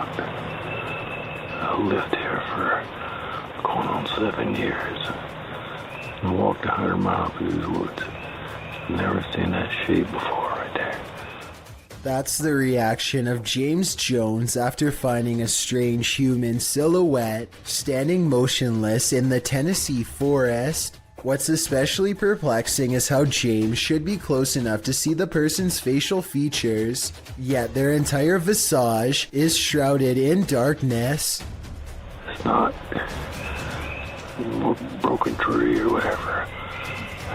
out. I lived here for going on 7 years. I walked 100 miles through these woods. Never seen that shape before right there. That's the reaction of James Jones after finding a strange human silhouette standing motionless in the Tennessee forest. What's especially perplexing is how James should be close enough to see the person's facial features, yet their entire visage is shrouded in darkness. It's not a broken tree or whatever.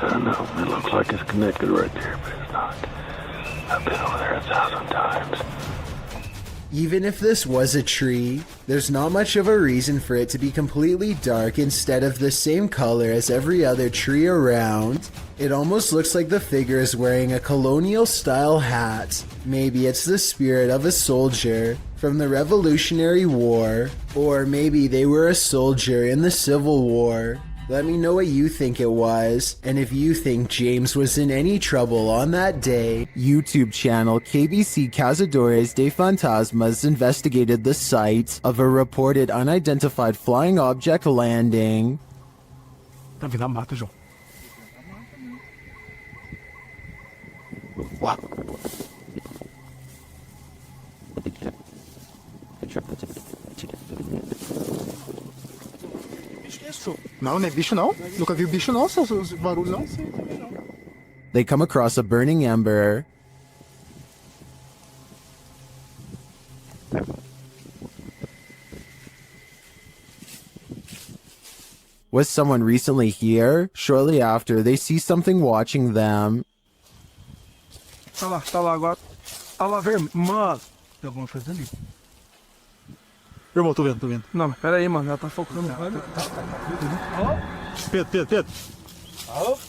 I don't know, it looks like it's connected right there, but it's not. I've been over there 1,000 times. Even if this was a tree, there's not much of a reason for it to be completely dark instead of the same color as every other tree around. It almost looks like the figure is wearing a colonial-style hat. Maybe it's the spirit of a soldier from the Revolutionary War, or maybe they were a soldier in the Civil War. Let me know what you think it was, and if you think James was in any trouble on that day. YouTube channel KBC Cazadores de Fantasmas investigated the site of a reported unidentified flying object landing. Tá vindo a mata, João. What? Não, não é bicho não. Nunca vi bicho não, seus barulhos não. They come across a burning ember. Was someone recently here? Shortly after, they see something watching them. Tá lá agora. Olha lá, velho. Mano, tem alguma coisa ali. Irmão, tô vendo. Não, mas pera aí, mano, ela tá focando. Pedro.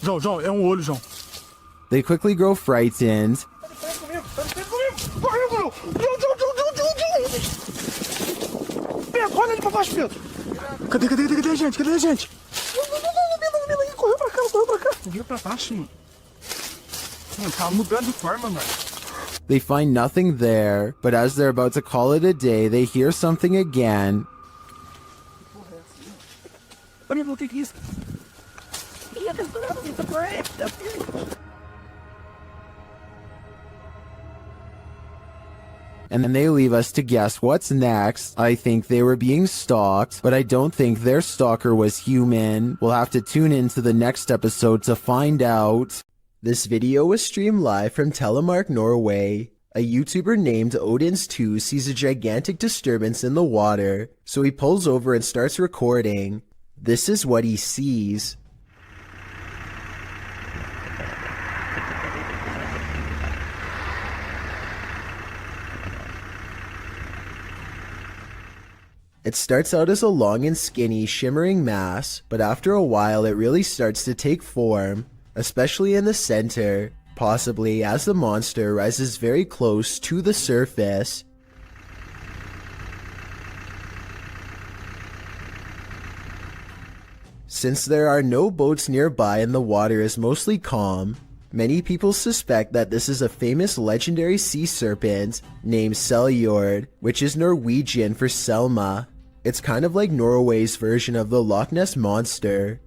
João, é olho, João. They quickly grow frightened. Correu! Pedro, olha ali pra baixo, Pedro. Cadê a gente? Correu pra cá. Correu pra baixo, mano. Mano, tá mudando de forma, mano. They find nothing there, but as they're about to call it a day, they hear something again. And then they leave us to guess what's next. I think they were being stalked, but I don't think their stalker was human. We'll have to tune into the next episode to find out. This video was streamed live from Telemark, Norway. A YouTuber named Odins2 sees a gigantic disturbance in the water, so he pulls over and starts recording. This is what he sees. It starts out as a long and skinny, shimmering mass, but after a while it really starts to take form, especially in the center, possibly as the monster rises very close to the surface. Since there are no boats nearby and the water is mostly calm, many people suspect that this is a famous legendary sea serpent named Seljord, which is Norwegian for Selma. It's kind of like Norway's version of the Loch Ness Monster.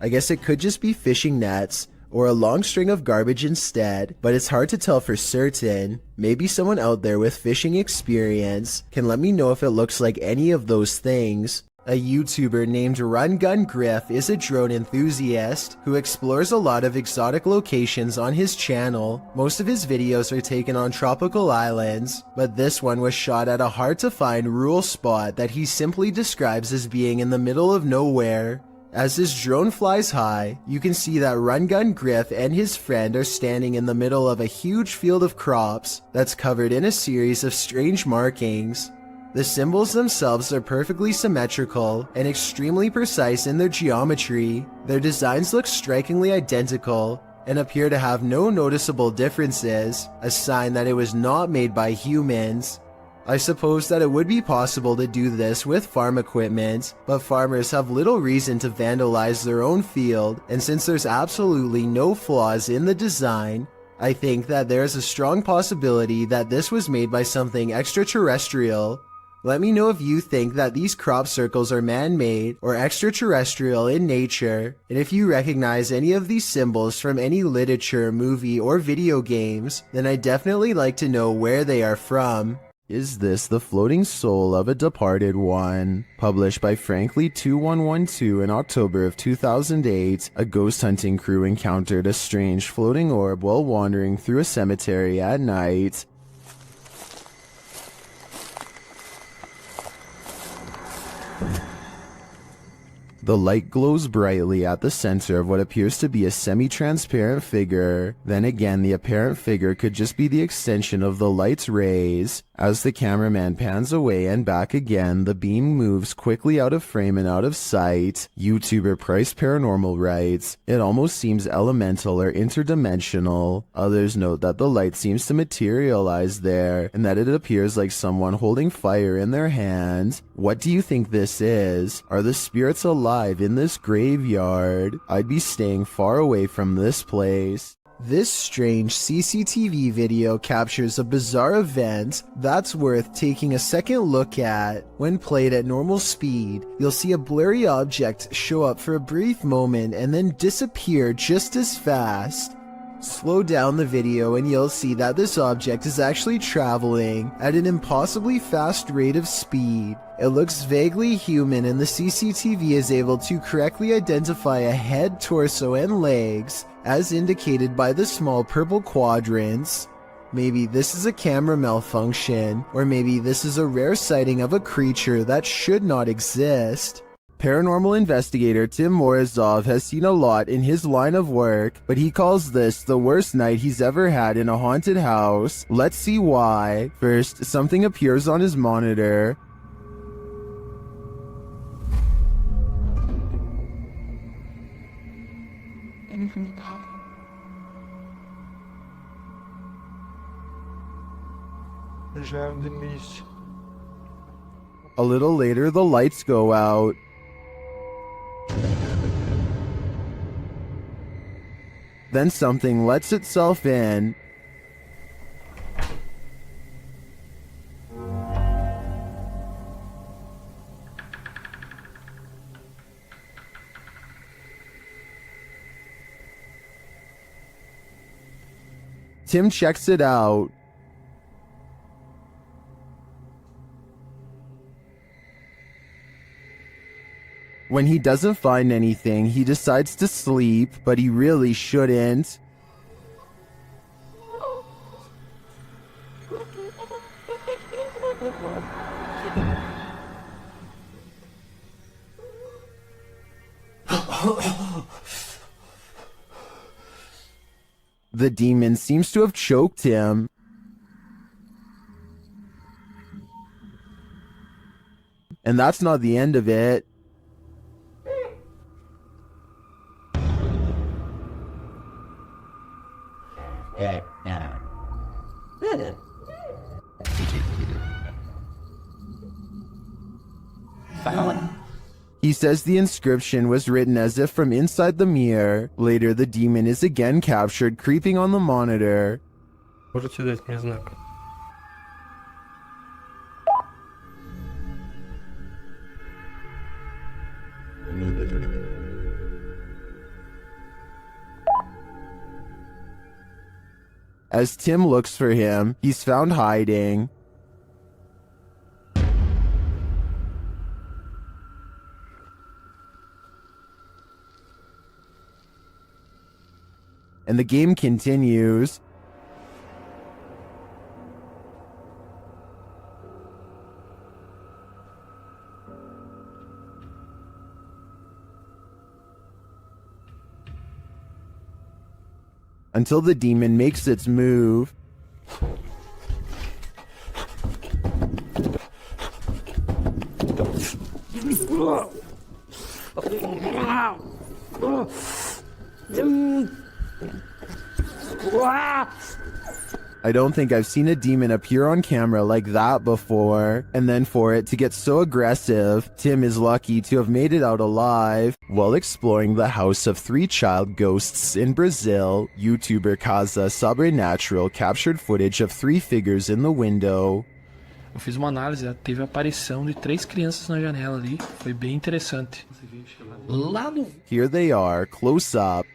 I guess it could just be fishing nets, or a long string of garbage instead, but it's hard to tell for certain. Maybe someone out there with fishing experience can let me know if it looks like any of those things. A YouTuber named Run Gun Griff is a drone enthusiast who explores a lot of exotic locations on his channel. Most of his videos are taken on tropical islands, but this one was shot at a hard to find rural spot that he simply describes as being in the middle of nowhere. As his drone flies high, you can see that Run Gun Griff and his friend are standing in the middle of a huge field of crops that's covered in a series of strange markings. The symbols themselves are perfectly symmetrical and extremely precise in their geometry. Their designs look strikingly identical and appear to have no noticeable differences, a sign that it was not made by humans. I suppose that it would be possible to do this with farm equipment, but farmers have little reason to vandalize their own field, and since there's absolutely no flaws in the design, I think that there's a strong possibility that this was made by something extraterrestrial. Let me know if you think that these crop circles are man-made or extraterrestrial in nature, and if you recognize any of these symbols from any literature, movie, or video games, then I'd definitely like to know where they are from. Is this the floating soul of a departed one? Published by Frankly2112 in October of 2008, a ghost hunting crew encountered a strange floating orb while wandering through a cemetery at night. The light glows brightly at the center of what appears to be a semi-transparent figure. Then again, the apparent figure could just be the extension of the light's rays. As the cameraman pans away and back again, the beam moves quickly out of frame and out of sight. YouTuber Price Paranormal writes, "It almost seems elemental or interdimensional." Others note that the light seems to materialize there, and that it appears like someone holding fire in their hands. What do you think this is? Are the spirits alive in this graveyard? I'd be staying far away from this place. This strange CCTV video captures a bizarre event that's worth taking a second look at. When played at normal speed, you'll see a blurry object show up for a brief moment and then disappear just as fast. Slow down the video and you'll see that this object is actually traveling at an impossibly fast rate of speed. It looks vaguely human and the CCTV is able to correctly identify a head, torso, and legs, as indicated by the small purple quadrants. Maybe this is a camera malfunction, or maybe this is a rare sighting of a creature that should not exist. Paranormal investigator Tim Morozov has seen a lot in his line of work, but he calls this the worst night he's ever had in a haunted house. Let's see why. First, something appears on his monitor. A little later, the lights go out. Then something lets itself in. Tim checks it out. When he doesn't find anything, he decides to sleep, but he really shouldn't. The demon seems to have choked him. And that's not the end of it. He says the inscription was written as if from inside the mirror. Later, the demon is again captured creeping on the monitor. Можете дать мне знак? As Tim looks for him, he's found hiding. And the game continues. Until the demon makes its move. I don't think I've seen a demon appear on camera like that before. And then for it to get so aggressive, Tim is lucky to have made it out alive. While exploring the house of 3 child ghosts in Brazil, YouTuber Casa Sobrenatural captured footage of 3 figures in the window. Eu fiz uma análise, teve a aparição de 3 crianças na janela ali. Foi bem interessante. Lá no... Here they are, close up.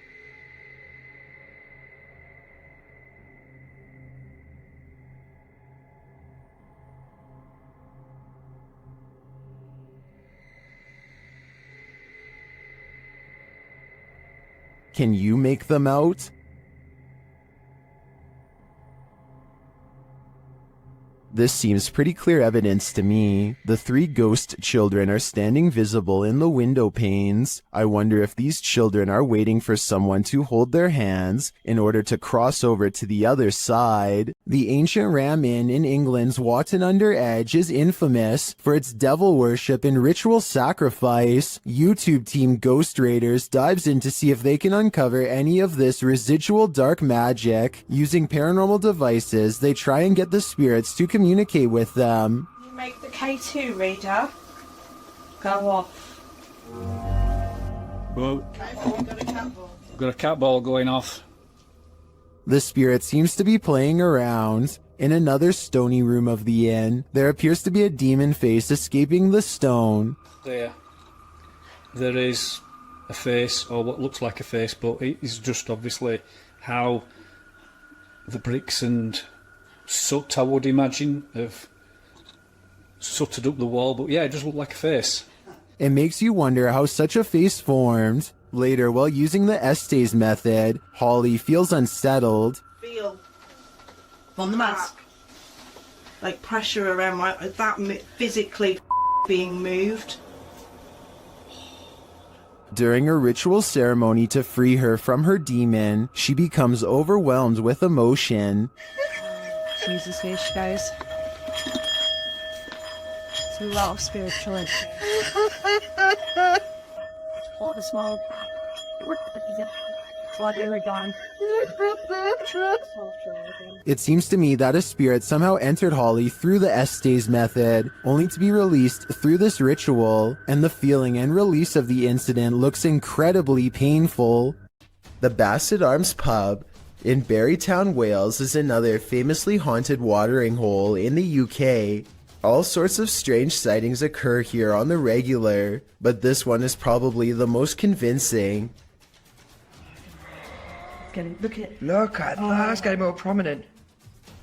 Can you make them out? This seems pretty clear evidence to me. The 3 ghost children are standing visible in the window panes. I wonder if these children are waiting for someone to hold their hands in order to cross over to the other side. The ancient Ram Inn in England's Watton Under Edge is infamous for its devil worship and ritual sacrifice. YouTube team Ghost Raiders dives in to see if they can uncover any of this residual dark magic. Using paranormal devices, they try and get the spirits to communicate with them. You make the K2 reader go off. Well, got a cat ball going off. The spirit seems to be playing around. In another stony room of the inn, there appears to be a demon face escaping the stone. There is a face, or what looks like a face, but it is just obviously how the bricks and soot, I would imagine, have sooted up the wall, but yeah, it just looked like a face. It makes you wonder how such a face formed. Later, while using the Estes method, Holly feels unsettled. Feel on the mask, like pressure around that physically being moved. During a ritual ceremony to free her from her demon, she becomes overwhelmed with emotion. Jesus, here she goes. It's a lot of spiritual energy. What a small. It seems to me that a spirit somehow entered Holly through the Estes method, only to be released through this ritual, and the feeling and release of the incident looks incredibly painful. The Bassett Arms Pub in Barrytown, Wales is another famously haunted watering hole in the UK. All sorts of strange sightings occur here on the regular, but this one is probably the most convincing. Look at that's getting more prominent.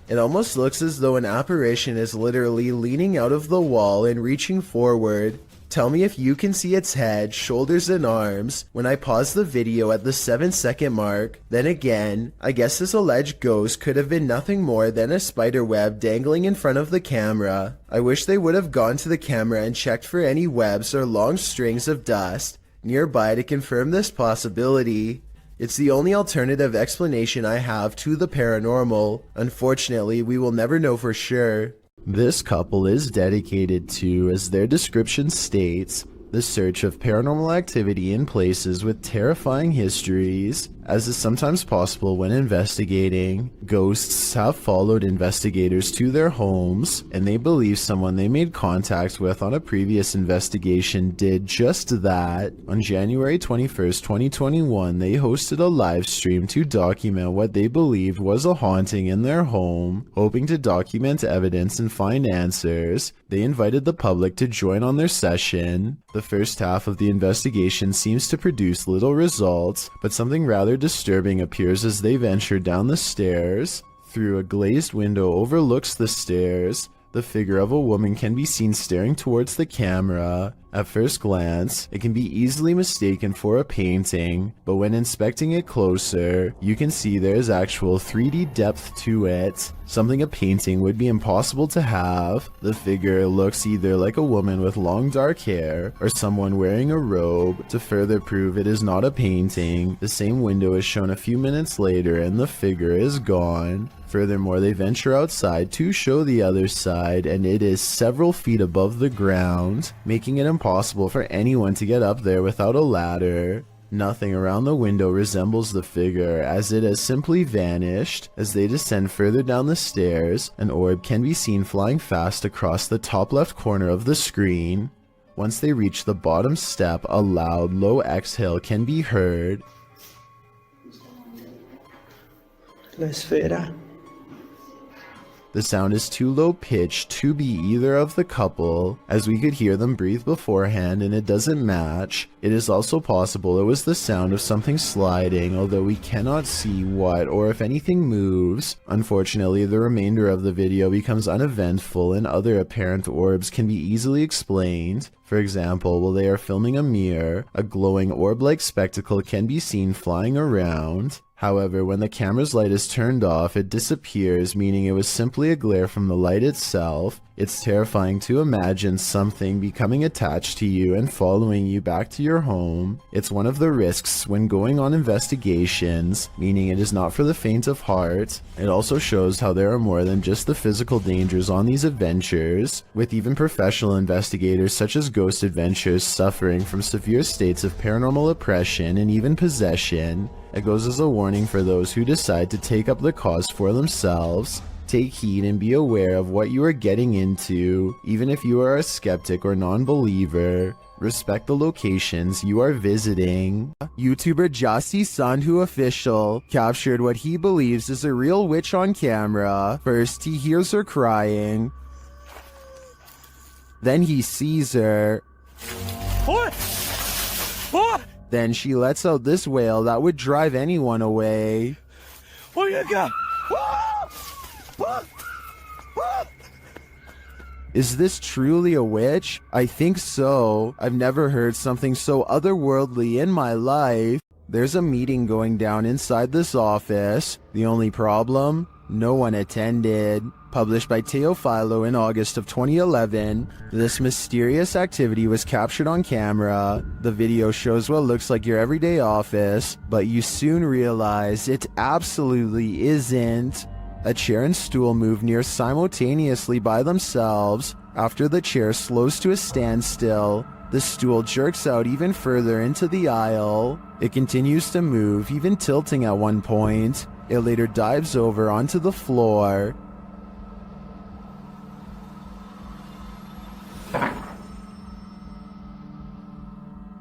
It almost looks as though an apparition is literally leaning out of the wall and reaching forward. Tell me if you can see its head, shoulders, and arms when I pause the video at the 7-second mark. Then again, I guess this alleged ghost could have been nothing more than a spider web dangling in front of the camera. I wish they would have gone to the camera and checked for any webs or long strings of dust nearby to confirm this possibility. It's the only alternative explanation I have to the paranormal. Unfortunately, we will never know for sure. This couple is dedicated to, as their description states, the search of paranormal activity in places with terrifying histories. As is sometimes possible when investigating, ghosts have followed investigators to their homes, and they believe someone they made contact with on a previous investigation did just that. On January 21st, 2021, they hosted a live stream to document what they believed was a haunting in their home. Hoping to document evidence and find answers, they invited the public to join on their session. The first half of the investigation seems to produce little results, but something rather disturbing appears as they venture down the stairs. Through a glazed window overlooks the stairs, the figure of a woman can be seen staring towards the camera. At first glance, it can be easily mistaken for a painting, but when inspecting it closer, you can see there is actual 3D depth to it, something a painting would be impossible to have. The figure looks either like a woman with long dark hair, or someone wearing a robe. To further prove it is not a painting, the same window is shown a few minutes later and the figure is gone. Furthermore, they venture outside to show the other side, and it is several feet above the ground, making it impossible for anyone to get up there without a ladder. Nothing around the window resembles the figure, as it has simply vanished. As they descend further down the stairs, an orb can be seen flying fast across the top left corner of the screen. Once they reach the bottom step, a loud, low exhale can be heard. La esfera. The sound is too low pitched to be either of the couple, as we could hear them breathe beforehand and it doesn't match. It is also possible it was the sound of something sliding, although we cannot see what or if anything moves. Unfortunately, the remainder of the video becomes uneventful and other apparent orbs can be easily explained. For example, while they are filming a mirror, a glowing orb-like spectacle can be seen flying around. However, when the camera's light is turned off, it disappears, meaning it was simply a glare from the light itself. It's terrifying to imagine something becoming attached to you and following you back to your home. It's one of the risks when going on investigations, meaning it is not for the faint of heart. It also shows how there are more than just the physical dangers on these adventures, with even professional investigators such as Ghost Adventures suffering from severe states of paranormal oppression and even possession. It goes as a warning for those who decide to take up the cause for themselves. Take heed and be aware of what you are getting into, even if you are a skeptic or non-believer. Respect the locations you are visiting. YouTuber Jassi Sandhu Official captured what he believes is a real witch on camera. First, he hears her crying. Then he sees her. What? What? Then she lets out this wail that would drive anyone away. What you got? Is this truly a witch? I think so. I've never heard something so otherworldly in my life. There's a meeting going down inside this office. The only problem? No one attended. Published by Teofilo in August of 2011, this mysterious activity was captured on camera. The video shows what looks like your everyday office, but you soon realize it absolutely isn't. A chair and stool move near simultaneously by themselves. After the chair slows to a standstill, the stool jerks out even further into the aisle. It continues to move, even tilting at one point. It later dives over onto the floor.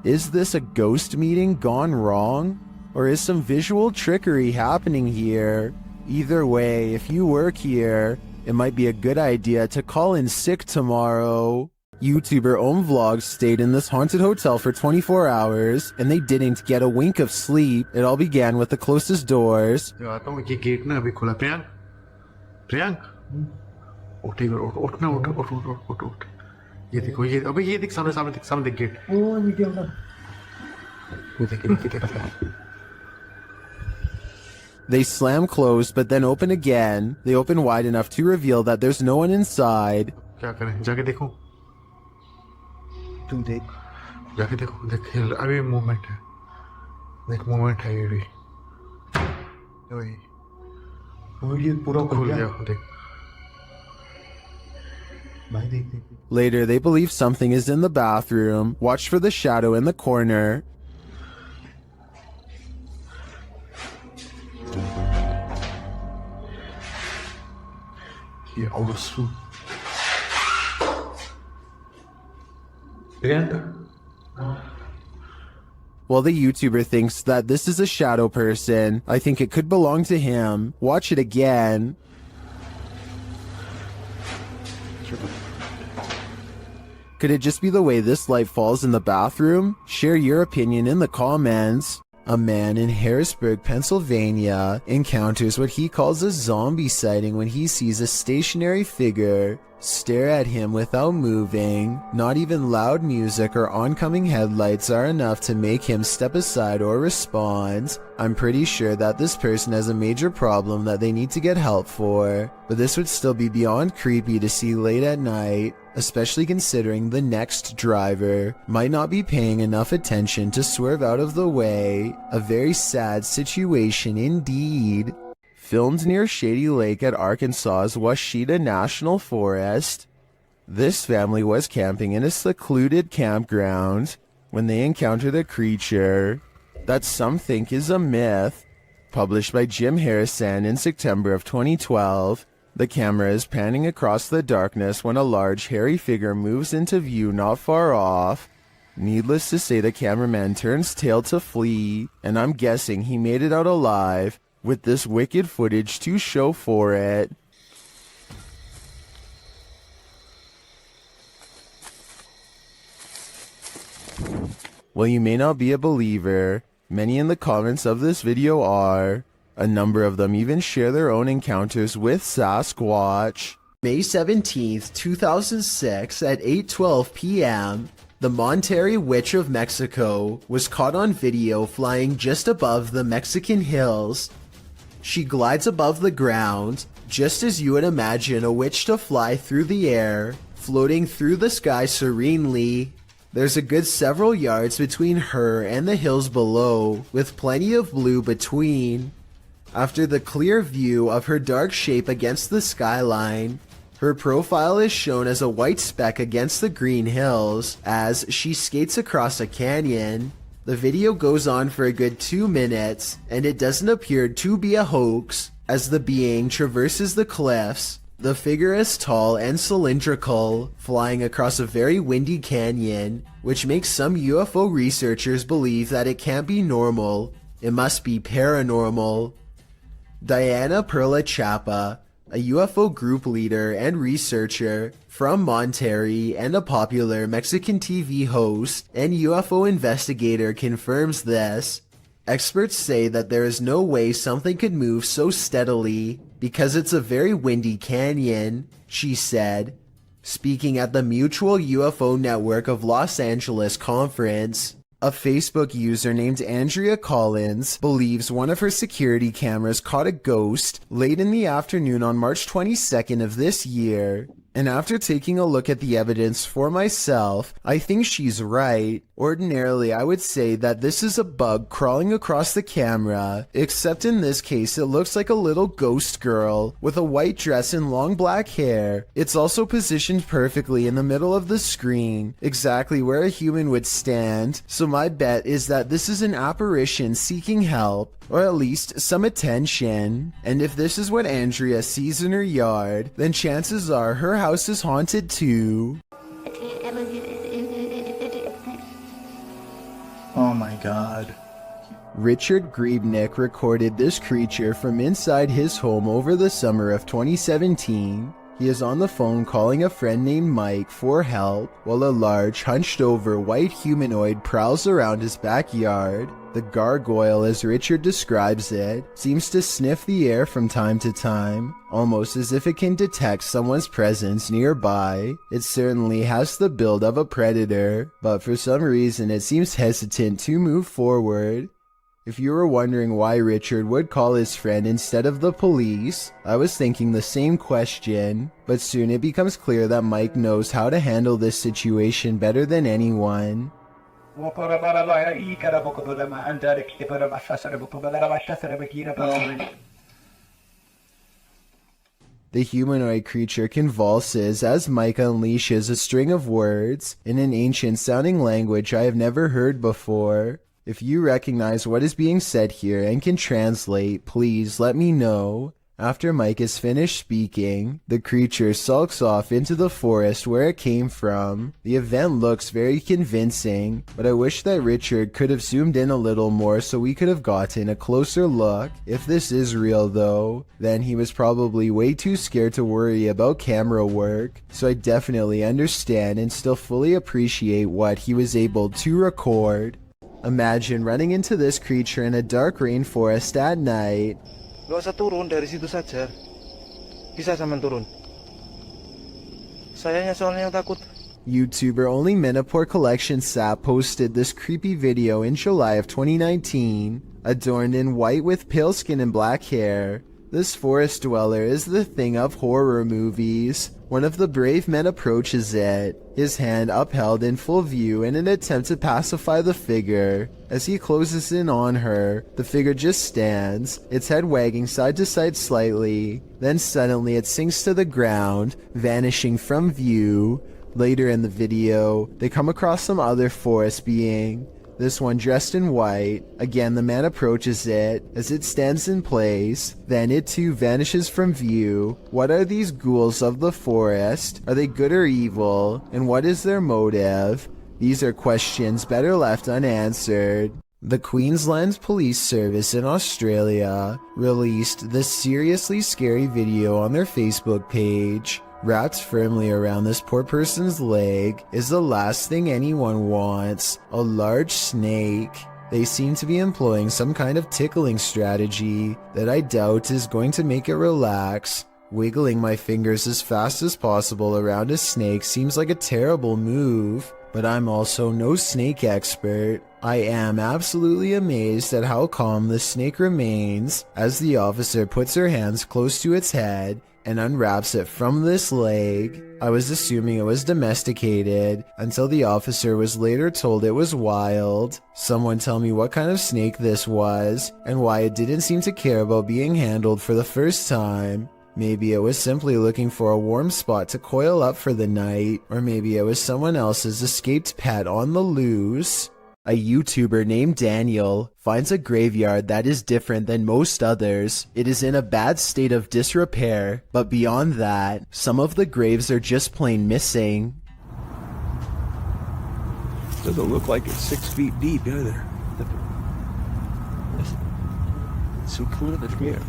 Is this a ghost meeting gone wrong? Or is some visual trickery happening here? Either way, if you work here, it might be a good idea to call in sick tomorrow. YouTuber Vlogs stayed in this haunted hotel for 24 hours, and they didn't get a wink of sleep. It all began with the closest doors. ये देखो ये अबे ये देख सामने देख gate ओ video ना वो देख They slam closed but then open again. They open wide enough to reveal that there's no one inside. क्या करें जाके देखो तुम देख जाके देखो देख अभी मूवमेंट है देख मूवमेंट है ये वही पूरा खुल गया देख Later, they believe something is in the bathroom. Watch for the shadow in the corner. While the YouTuber thinks that this is a shadow person, I think it could belong to him. Watch it again. Could it just be the way this light falls in the bathroom? Share your opinion in the comments. A man in Harrisburg, Pennsylvania encounters what he calls a zombie sighting when he sees a stationary figure stare at him without moving. Not even loud music or oncoming headlights are enough to make him step aside or respond. I'm pretty sure that this person has a major problem that they need to get help for, but this would still be beyond creepy to see late at night, especially considering the next driver might not be paying enough attention to swerve out of the way. A very sad situation indeed. Filmed near Shady Lake at Arkansas's Washita National Forest. This family was camping in a secluded campground when they encountered a creature that some think is a myth. Published by Jim Harrison in September of 2012, the camera is panning across the darkness when a large hairy figure moves into view not far off. Needless to say, the cameraman turns tail to flee, and I'm guessing he made it out alive, with this wicked footage to show for it. While you may not be a believer, many in the comments of this video are. A number of them even share their own encounters with Sasquatch. May 17th, 2006 at 8:12 p.m., the Monterrey Witch of Mexico was caught on video flying just above the Mexican hills. She glides above the ground, just as you would imagine a witch to fly through the air, floating through the sky serenely. There's a good several yards between her and the hills below, with plenty of blue between. After the clear view of her dark shape against the skyline, her profile is shown as a white speck against the green hills as she skates across a canyon. The video goes on for a good 2 minutes, and it doesn't appear to be a hoax. As the being traverses the cliffs, the figure is tall and cylindrical, flying across a very windy canyon, which makes some UFO researchers believe that it can't be normal, it must be paranormal. Diana Perla Chapa, a UFO group leader and researcher from Monterrey and a popular Mexican TV host and UFO investigator, confirms this. Experts say that there is no way something could move so steadily because it's a very windy canyon, she said, speaking at the Mutual UFO Network of Los Angeles conference. A Facebook user named Andrea Collins believes one of her security cameras caught a ghost late in the afternoon on March 22nd of this year. And after taking a look at the evidence for myself, I think she's right. Ordinarily, I would say that this is a bug crawling across the camera, except in this case it looks like a little ghost girl with a white dress and long black hair. It's also positioned perfectly in the middle of the screen, exactly where a human would stand, so my bet is that this is an apparition seeking help, or at least some attention. And if this is what Andrea sees in her yard, then chances are her house is haunted too. Oh my god. Richard Griebnick recorded this creature from inside his home over the summer of 2017. He is on the phone calling a friend named Mike for help while a large, hunched-over white humanoid prowls around his backyard. The gargoyle, as Richard describes it, seems to sniff the air from time to time, almost as if it can detect someone's presence nearby. It certainly has the build of a predator, but for some reason it seems hesitant to move forward. If you were wondering why Richard would call his friend instead of the police, I was thinking the same question, but soon it becomes clear that Mike knows how to handle this situation better than anyone. The humanoid creature convulses as Mike unleashes a string of words in an ancient-sounding language I have never heard before. If you recognize what is being said here and can translate, please let me know. After Mike is finished speaking, the creature sulks off into the forest where it came from. The event looks very convincing, but I wish that Richard could have zoomed in a little more so we could have gotten a closer look. If this is real though, then he was probably way too scared to worry about camera work, so I definitely understand and still fully appreciate what he was able to record. Imagine running into this creature in a dark rainforest at night. Gak usah turun dari situ saja. Bisa sampean turun. Sayanya soalnya takut. YouTuber Only Menapor Collection Sap posted this creepy video in July of 2019. Adorned in white with pale skin and black hair, this forest dweller is the thing of horror movies. One of the brave men approaches it, his hand upheld in full view in an attempt to pacify the figure. As he closes in on her, the figure just stands, its head wagging side to side slightly. Then suddenly it sinks to the ground, vanishing from view. Later in the video, they come across some other forest being. This one dressed in white. Again, the man approaches it as it stands in place. Then it too vanishes from view. What are these ghouls of the forest? Are they good or evil? And what is their motive? These are questions better left unanswered. The Queensland Police Service in Australia released this seriously scary video on their Facebook page. Wrapped firmly around this poor person's leg is the last thing anyone wants, a large snake. They seem to be employing some kind of tickling strategy that I doubt is going to make it relax. Wiggling my fingers as fast as possible around a snake seems like a terrible move, but I'm also no snake expert. I am absolutely amazed at how calm the snake remains as the officer puts her hands close to its head and unwraps it from this leg. I was assuming it was domesticated until the officer was later told it was wild. Someone tell me what kind of snake this was and why it didn't seem to care about being handled for the first time. Maybe it was simply looking for a warm spot to coil up for the night, or maybe it was someone else's escaped pet on the loose. A YouTuber named Daniel finds a graveyard that is different than most others. It is in a bad state of disrepair, but beyond that, some of the graves are just plain missing. Doesn't look like it's 6 feet deep either. So cool that here.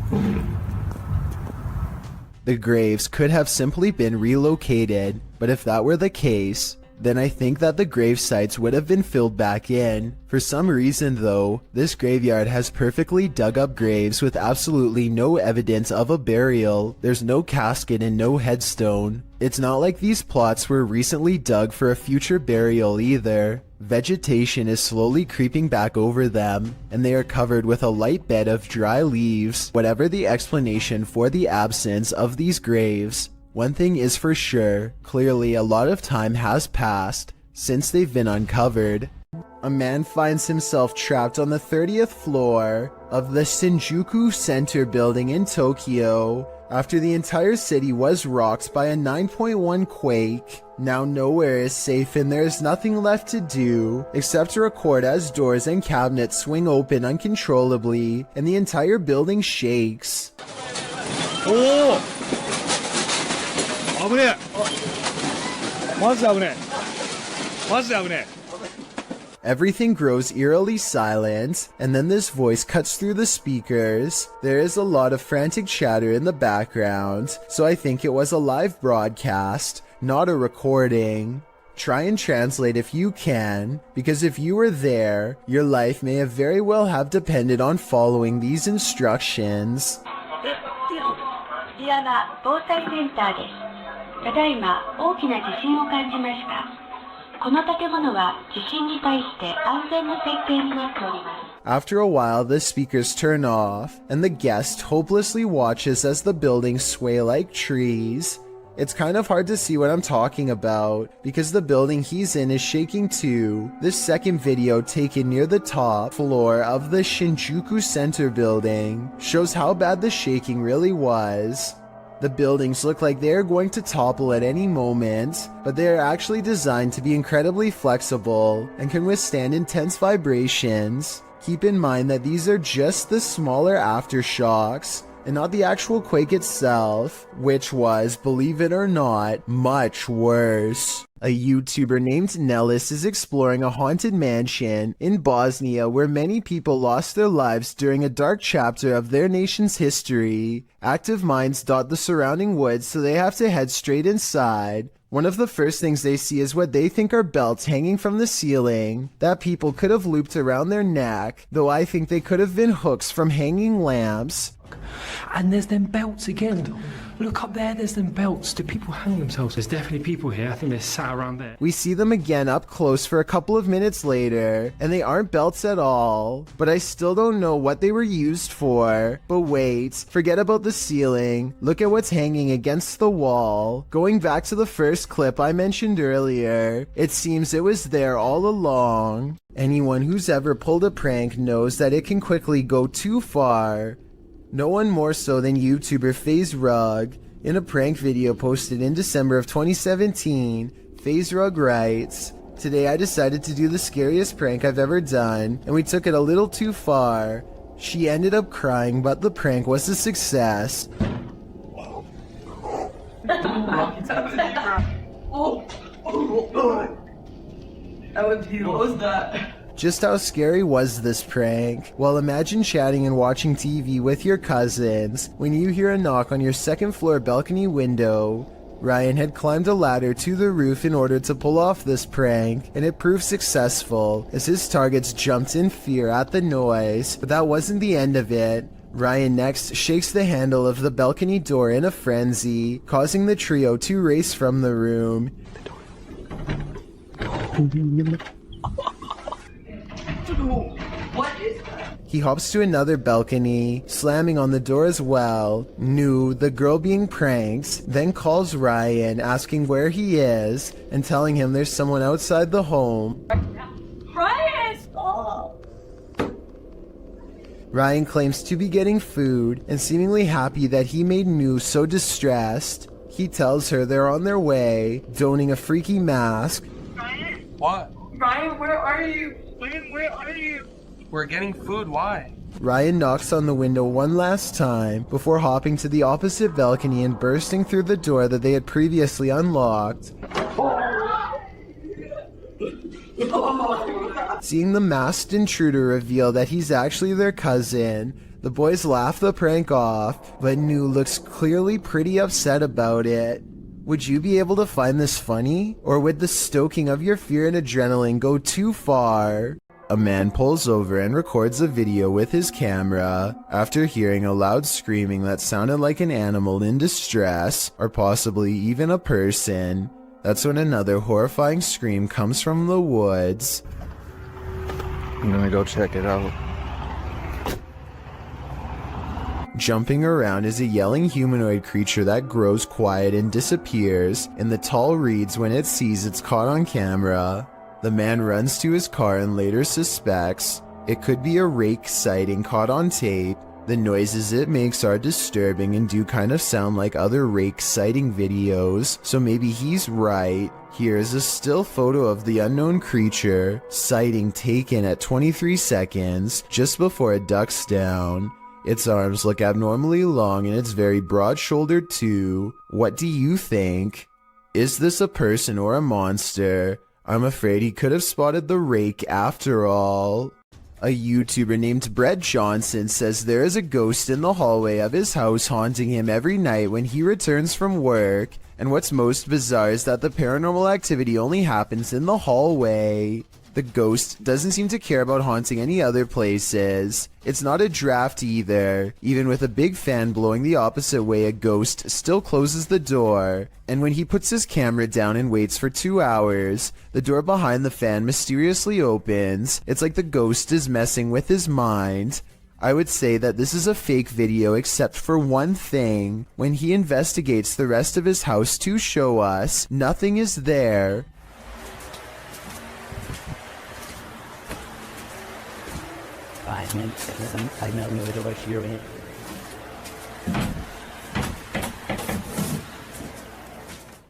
The graves could have simply been relocated, but if that were the case, then I think that the grave sites would have been filled back in. For some reason though, this graveyard has perfectly dug up graves with absolutely no evidence of a burial. There's no casket and no headstone. It's not like these plots were recently dug for a future burial either. Vegetation is slowly creeping back over them, and they are covered with a light bed of dry leaves. Whatever the explanation for the absence of these graves, one thing is for sure, clearly a lot of time has passed since they've been uncovered. A man finds himself trapped on the 30th floor of the Shinjuku Center building in Tokyo after the entire city was rocked by a 9.1 quake. Now nowhere is safe and there is nothing left to do except to record as doors and cabinets swing open uncontrollably and the entire building shakes. Oh! Everything grows eerily silent, and then this voice cuts through the speakers. There is a lot of frantic chatter in the background, so I think it was a live broadcast, not a recording. Try and translate if you can, because if you were there, your life may have very well have depended on following these instructions. ただいま大きな地震を感じました。この建物は地震に対して安全な設計になっております。 After a while, the speakers turn off, and the guest hopelessly watches as the buildings sway like trees. It's kind of hard to see what I'm talking about, because the building he's in is shaking too. This second video, taken near the top floor of the Shinjuku Center building, shows how bad the shaking really was. The buildings look like they are going to topple at any moment, but they are actually designed to be incredibly flexible and can withstand intense vibrations. Keep in mind that these are just the smaller aftershocks and not the actual quake itself, which was, believe it or not, much worse. A YouTuber named Nellis is exploring a haunted mansion in Bosnia where many people lost their lives during a dark chapter of their nation's history. Active minds dot the surrounding woods, so they have to head straight inside. One of the first things they see is what they think are belts hanging from the ceiling that people could have looped around their neck, though I think they could have been hooks from hanging lamps. And there's them belts again. Look up there, there's them belts. Do people hang themselves? There's definitely people here. I think they're sat around there. We see them again up close for a couple of minutes later, and they aren't belts at all. But I still don't know what they were used for. But wait, forget about the ceiling. Look at what's hanging against the wall. Going back to the first clip I mentioned earlier, it seems it was there all along. Anyone who's ever pulled a prank knows that it can quickly go too far. No one more so than YouTuber FazeRug. In a prank video posted in December of 2017, FazeRug writes, "Today I decided to do the scariest prank I've ever done, and we took it a little too far. She ended up crying, but the prank was a success." What was that? Just how scary was this prank? Well, imagine chatting and watching TV with your cousins when you hear a knock on your second floor balcony window. Ryan had climbed a ladder to the roof in order to pull off this prank, and it proved successful as his targets jumped in fear at the noise, but that wasn't the end of it. Ryan next shakes the handle of the balcony door in a frenzy, causing the trio to race from the room. What is that? He hops to another balcony, slamming on the door as well. Nu, the girl being pranked, then calls Ryan, asking where he is, and telling him there's someone outside the home. Ryan, stop! Ryan claims to be getting food, and seemingly happy that he made Nu so distressed. He tells her they're on their way, donning a freaky mask. Ryan? What? Ryan, where are you? Where are you? We're getting food, why? Ryan knocks on the window one last time before hopping to the opposite balcony and bursting through the door that they had previously unlocked. Seeing the masked intruder reveal that he's actually their cousin, the boys laugh the prank off, but Nu looks clearly pretty upset about it. Would you be able to find this funny? Or would the stoking of your fear and adrenaline go too far? A man pulls over and records a video with his camera after hearing a loud screaming that sounded like an animal in distress, or possibly even a person. That's when another horrifying scream comes from the woods. I'm gonna go check it out. Jumping around is a yelling humanoid creature that grows quiet and disappears in the tall reeds when it sees it's caught on camera. The man runs to his car and later suspects it could be a Rake sighting caught on tape. The noises it makes are disturbing and do kind of sound like other Rake sighting videos, so maybe he's right. Here's a still photo of the unknown creature, sighting taken at 23 seconds, just before it ducks down. Its arms look abnormally long and it's very broad-shouldered too. What do you think? Is this a person or a monster? I'm afraid he could have spotted the Rake after all. A YouTuber named Brett Johnson says there is a ghost in the hallway of his house haunting him every night when he returns from work. And what's most bizarre is that the paranormal activity only happens in the hallway. The ghost doesn't seem to care about haunting any other places. It's not a draft either. Even with a big fan blowing the opposite way, a ghost still closes the door. And when he puts his camera down and waits for 2 hours, the door behind the fan mysteriously opens. It's like the ghost is messing with his mind. I would say that this is a fake video except for one thing. When he investigates the rest of his house to show us, nothing is there.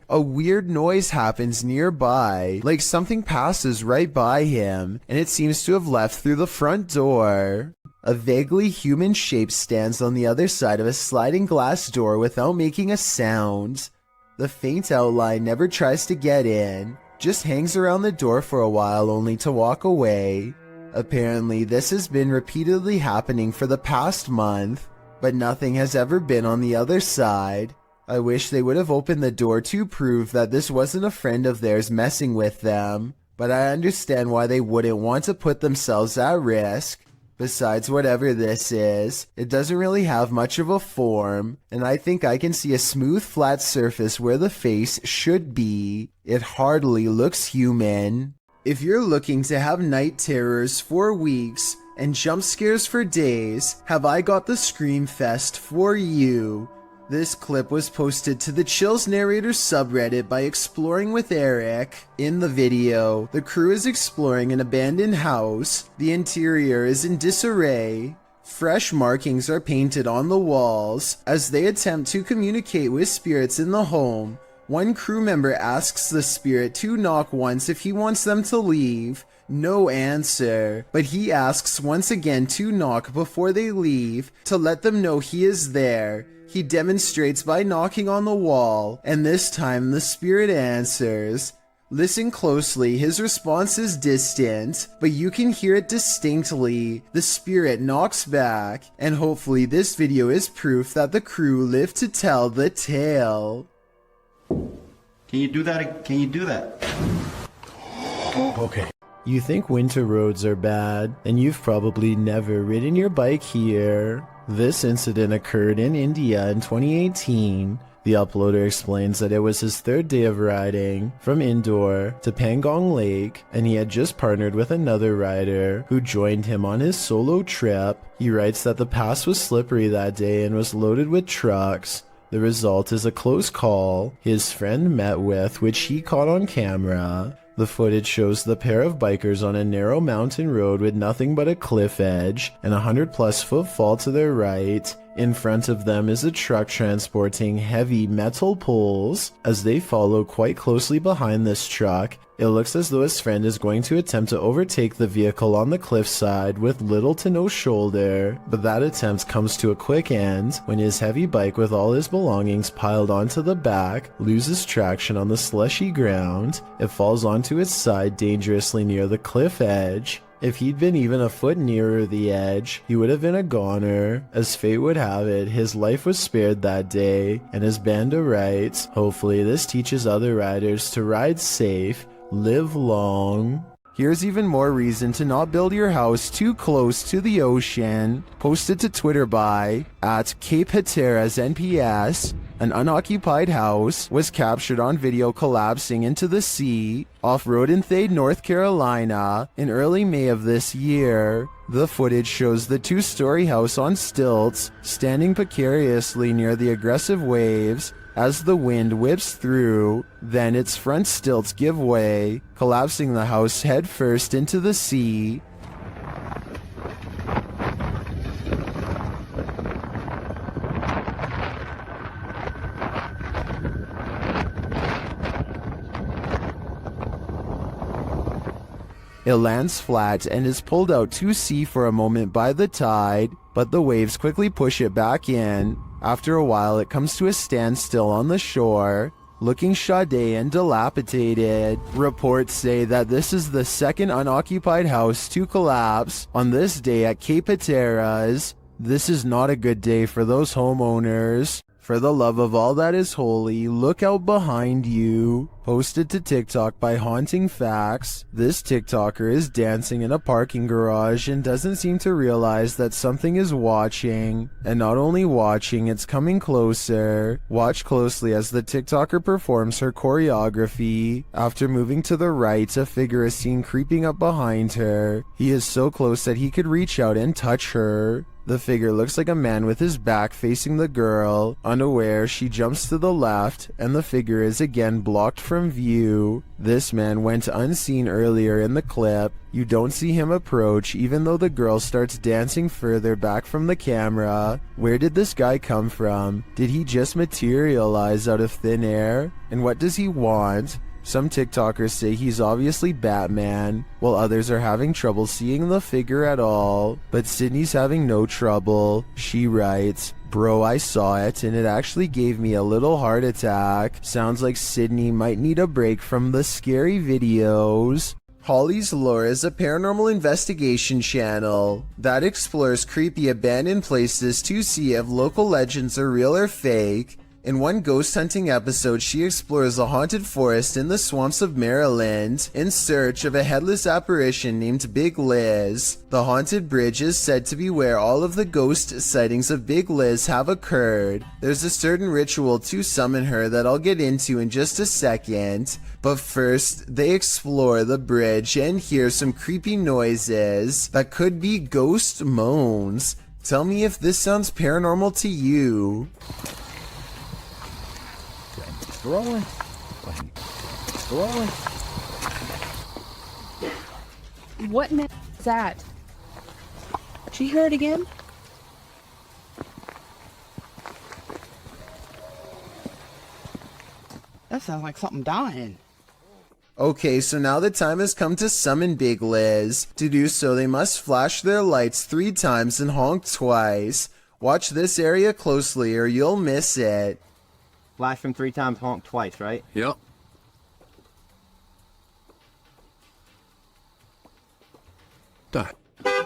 A weird noise happens nearby, like something passes right by him, and it seems to have left through the front door. A vaguely human shape stands on the other side of a sliding glass door without making a sound. The faint outline never tries to get in, just hangs around the door for a while only to walk away. Apparently, this has been repeatedly happening for the past month, but nothing has ever been on the other side. I wish they would have opened the door to prove that this wasn't a friend of theirs messing with them, but I understand why they wouldn't want to put themselves at risk. Besides, whatever this is, it doesn't really have much of a form, and I think I can see a smooth flat surface where the face should be. It hardly looks human. If you're looking to have night terrors for weeks and jump scares for days, have I got the Scream Fest for you. This clip was posted to the Chills Narrator subreddit by Exploring with Eric. In the video, the crew is exploring an abandoned house. The interior is in disarray. Fresh markings are painted on the walls as they attempt to communicate with spirits in the home. One crew member asks the spirit to knock once if he wants them to leave. No answer, but he asks once again to knock before they leave to let them know he is there. He demonstrates by knocking on the wall, and this time the spirit answers. Listen closely, his response is distant, but you can hear it distinctly. The spirit knocks back, and hopefully this video is proof that the crew lived to tell the tale. Can you do that? Can you do that? Okay. You think winter roads are bad, and you've probably never ridden your bike here. This incident occurred in India in 2018. The uploader explains that it was his third day of riding from Indore to Pangong Lake, and he had just partnered with another rider who joined him on his solo trip. He writes that the pass was slippery that day and was loaded with trucks. The result is a close call his friend met with, which he caught on camera. The footage shows the pair of bikers on a narrow mountain road with nothing but a cliff edge and a 100+ foot fall to their right. In front of them is a truck transporting heavy metal poles. As they follow quite closely behind this truck, it looks as though his friend is going to attempt to overtake the vehicle on the cliffside with little to no shoulder, but that attempt comes to a quick end when his heavy bike with all his belongings piled onto the back loses traction on the slushy ground. It falls onto its side dangerously near the cliff edge. If he'd been even a foot nearer the edge, he would have been a goner. As fate would have it, his life was spared that day, and as Banda writes, hopefully this teaches other riders to ride safe, live long. Here's even more reason to not build your house too close to the ocean. Posted to Twitter by @CapeHatteras_NPS. An unoccupied house was captured on video collapsing into the sea off Rodenthade, North Carolina in early May of this year. The footage shows the two-story house on stilts standing precariously near the aggressive waves as the wind whips through. Then its front stilts give way, collapsing the house head first into the sea. It lands flat and is pulled out to sea for a moment by the tide, but the waves quickly push it back in. After a while, it comes to a standstill on the shore, looking shoddy and dilapidated. Reports say that this is the second unoccupied house to collapse on this day at Cape Hatteras. This is not a good day for those homeowners. For the love of all that is holy, look out behind you. Posted to TikTok by Haunting Facts. This TikToker is dancing in a parking garage and doesn't seem to realize that something is watching. And not only watching, it's coming closer. Watch closely as the TikToker performs her choreography. After moving to the right, a figure is seen creeping up behind her. He is so close that he could reach out and touch her. The figure looks like a man with his back facing the girl. Unaware, she jumps to the left, and the figure is again blocked from view. This man went unseen earlier in the clip. You don't see him approach, even though the girl starts dancing further back from the camera. Where did this guy come from? Did he just materialize out of thin air? And what does he want? Some TikTokers say he's obviously Batman, while others are having trouble seeing the figure at all. But Sydney's having no trouble. She writes, "Bro, I saw it and it actually gave me a little heart attack. Sounds like Sydney might need a break from the scary videos." Holly's Lore is a paranormal investigation channel that explores creepy abandoned places to see if local legends are real or fake. In one ghost hunting episode, she explores a haunted forest in the swamps of Maryland in search of a headless apparition named Big Liz. The haunted bridge is said to be where all of the ghost sightings of Big Liz have occurred. There's a certain ritual to summon her that I'll get into in just a second, but first they explore the bridge and hear some creepy noises that could be ghost moans. Tell me if this sounds paranormal to you. Rolling. Rolling. What is that? Did you hear it again? That sounds like something dying. Okay, so now the time has come to summon Big Liz. To do so, they must flash their lights 3 times and honk twice. Watch this area closely or you'll miss it. Flash him 3 times, honk twice, right? Yep. Done.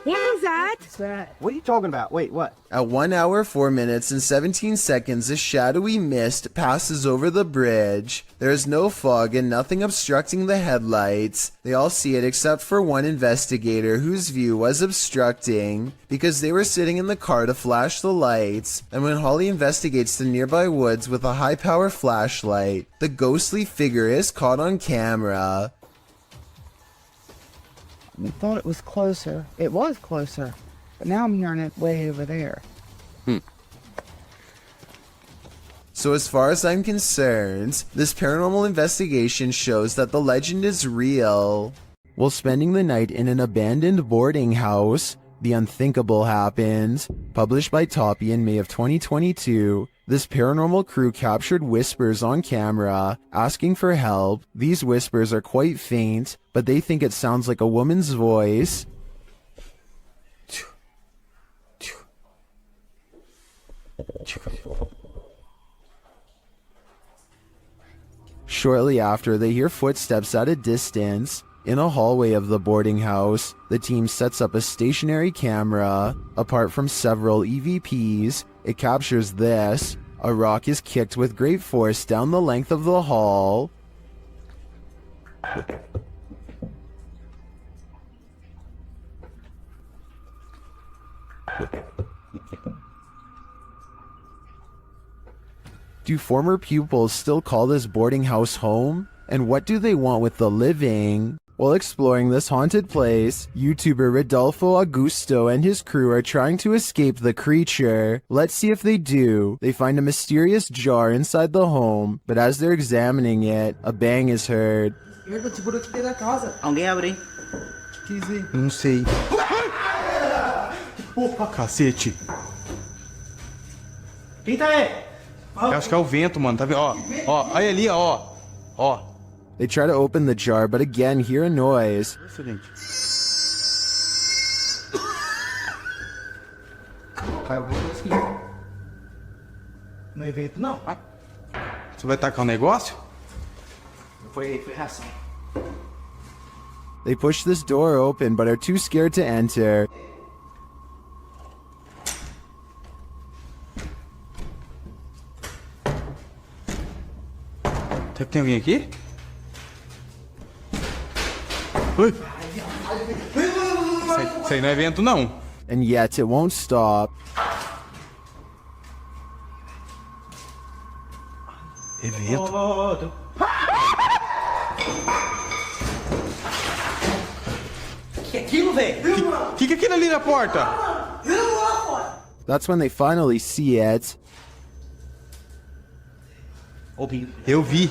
What is that? What's that? What are you talking about? Wait, what? At 1 hour, 4 minutes, and 17 seconds, a shadowy mist passes over the bridge. There is no fog and nothing obstructing the headlights. They all see it except for one investigator whose view was obstructing because they were sitting in the car to flash the lights. And when Holly investigates the nearby woods with a high-power flashlight, the ghostly figure is caught on camera. I thought it was closer. It was closer. But now I'm hearing it way over there. So as far as I'm concerned, this paranormal investigation shows that the legend is real. While spending the night in an abandoned boarding house, the unthinkable happened. Published by Toppy in May of 2022, this paranormal crew captured whispers on camera, asking for help. These whispers are quite faint, but they think it sounds like a woman's voice. Shortly after, they hear footsteps at a distance. In a hallway of the boarding house, the team sets up a stationary camera. Apart from several EVPs, it captures this. A rock is kicked with great force down the length of the hall. Do former pupils still call this boarding house home? And what do they want with the living? While exploring this haunted place, YouTuber Rodolfo Augusto and his crew are trying to escape the creature. Let's see if they do. They find a mysterious jar inside the home, but as they're examining it, a bang is heard. Alguém abre? Não sei. Opa, cacete. Quem tá aí? Eu acho que é o vento, mano. Tá vendo? Ó, aí ali, ó. They try to open the jar, but again hear a noise. Excelente. Não é evento, não. Você vai tacar um negócio? Foi reação. They push this door open, but are too scared to enter. Será que tem alguém aqui? Oi! Isso aí não é vento, não. And yet it won't stop. É vento. Que aquilo, velho? Que é aquilo ali na porta? That's when they finally see it. Eu vi.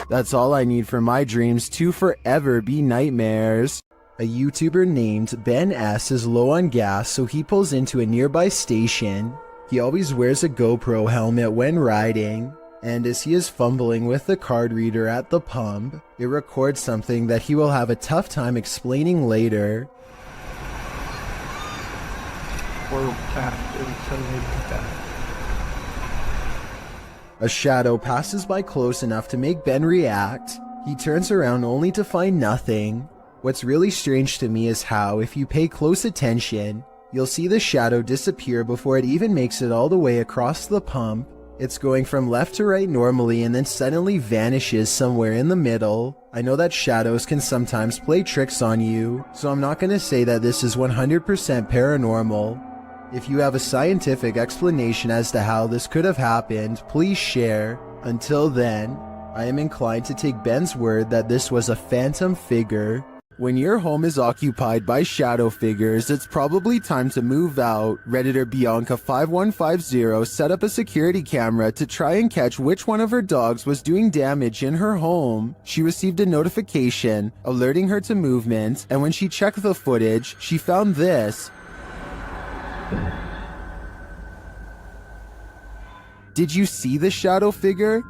That's all I need for my dreams to forever be nightmares. A YouTuber named Ben S is low on gas, so he pulls into a nearby station. He always wears a GoPro helmet when riding, and as he is fumbling with the card reader at the pump, it records something that he will have a tough time explaining later. A shadow passes by close enough to make Ben react. He turns around only to find nothing. What's really strange to me is how, if you pay close attention, you'll see the shadow disappear before it even makes it all the way across the pump. It's going from left to right normally and then suddenly vanishes somewhere in the middle. I know that shadows can sometimes play tricks on you, so I'm not going to say that this is 100% paranormal. If you have a scientific explanation as to how this could have happened, please share. Until then, I am inclined to take Ben's word that this was a phantom figure. When your home is occupied by shadow figures, it's probably time to move out. Redditor Bianca5150 set up a security camera to try and catch which one of her dogs was doing damage in her home. She received a notification alerting her to movement, and when she checked the footage, she found this. Did you see the shadow figure?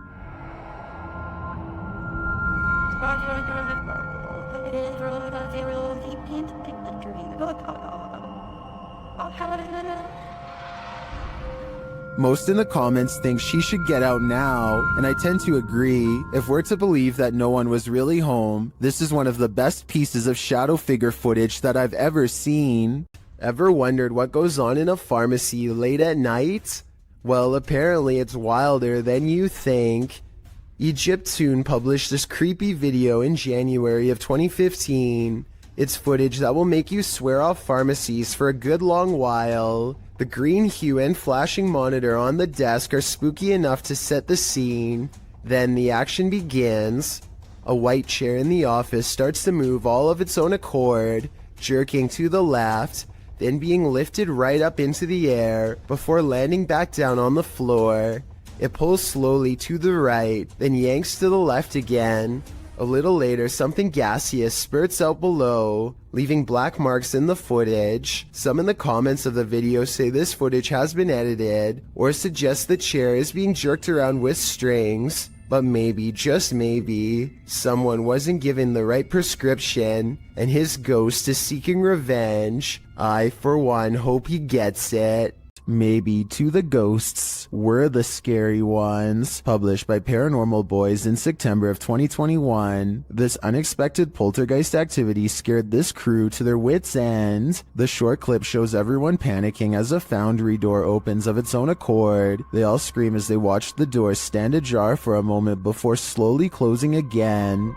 Most in the comments think she should get out now, and I tend to agree. If we're to believe that no one was really home, this is one of the best pieces of shadow figure footage that I've ever seen. Ever wondered what goes on in a pharmacy late at night? Well, apparently it's wilder than you think. Egyptoon published this creepy video in January of 2015. It's footage that will make you swear off pharmacies for a good long while. The green hue and flashing monitor on the desk are spooky enough to set the scene. Then the action begins. A white chair in the office starts to move all of its own accord, jerking to the left, then being lifted right up into the air before landing back down on the floor. It pulls slowly to the right, then yanks to the left again. A little later, something gaseous spurts out below, leaving black marks in the footage. Some in the comments of the video say this footage has been edited, or suggest the chair is being jerked around with strings. But maybe, just maybe, someone wasn't given the right prescription, and his ghost is seeking revenge. I, for one, hope he gets it. Maybe To the Ghosts Were the Scary Ones, published by Paranormal Boys in September of 2021. This unexpected poltergeist activity scared this crew to their wits' end. The short clip shows everyone panicking as a Foundry door opens of its own accord. They all scream as they watch the door stand ajar for a moment before slowly closing again.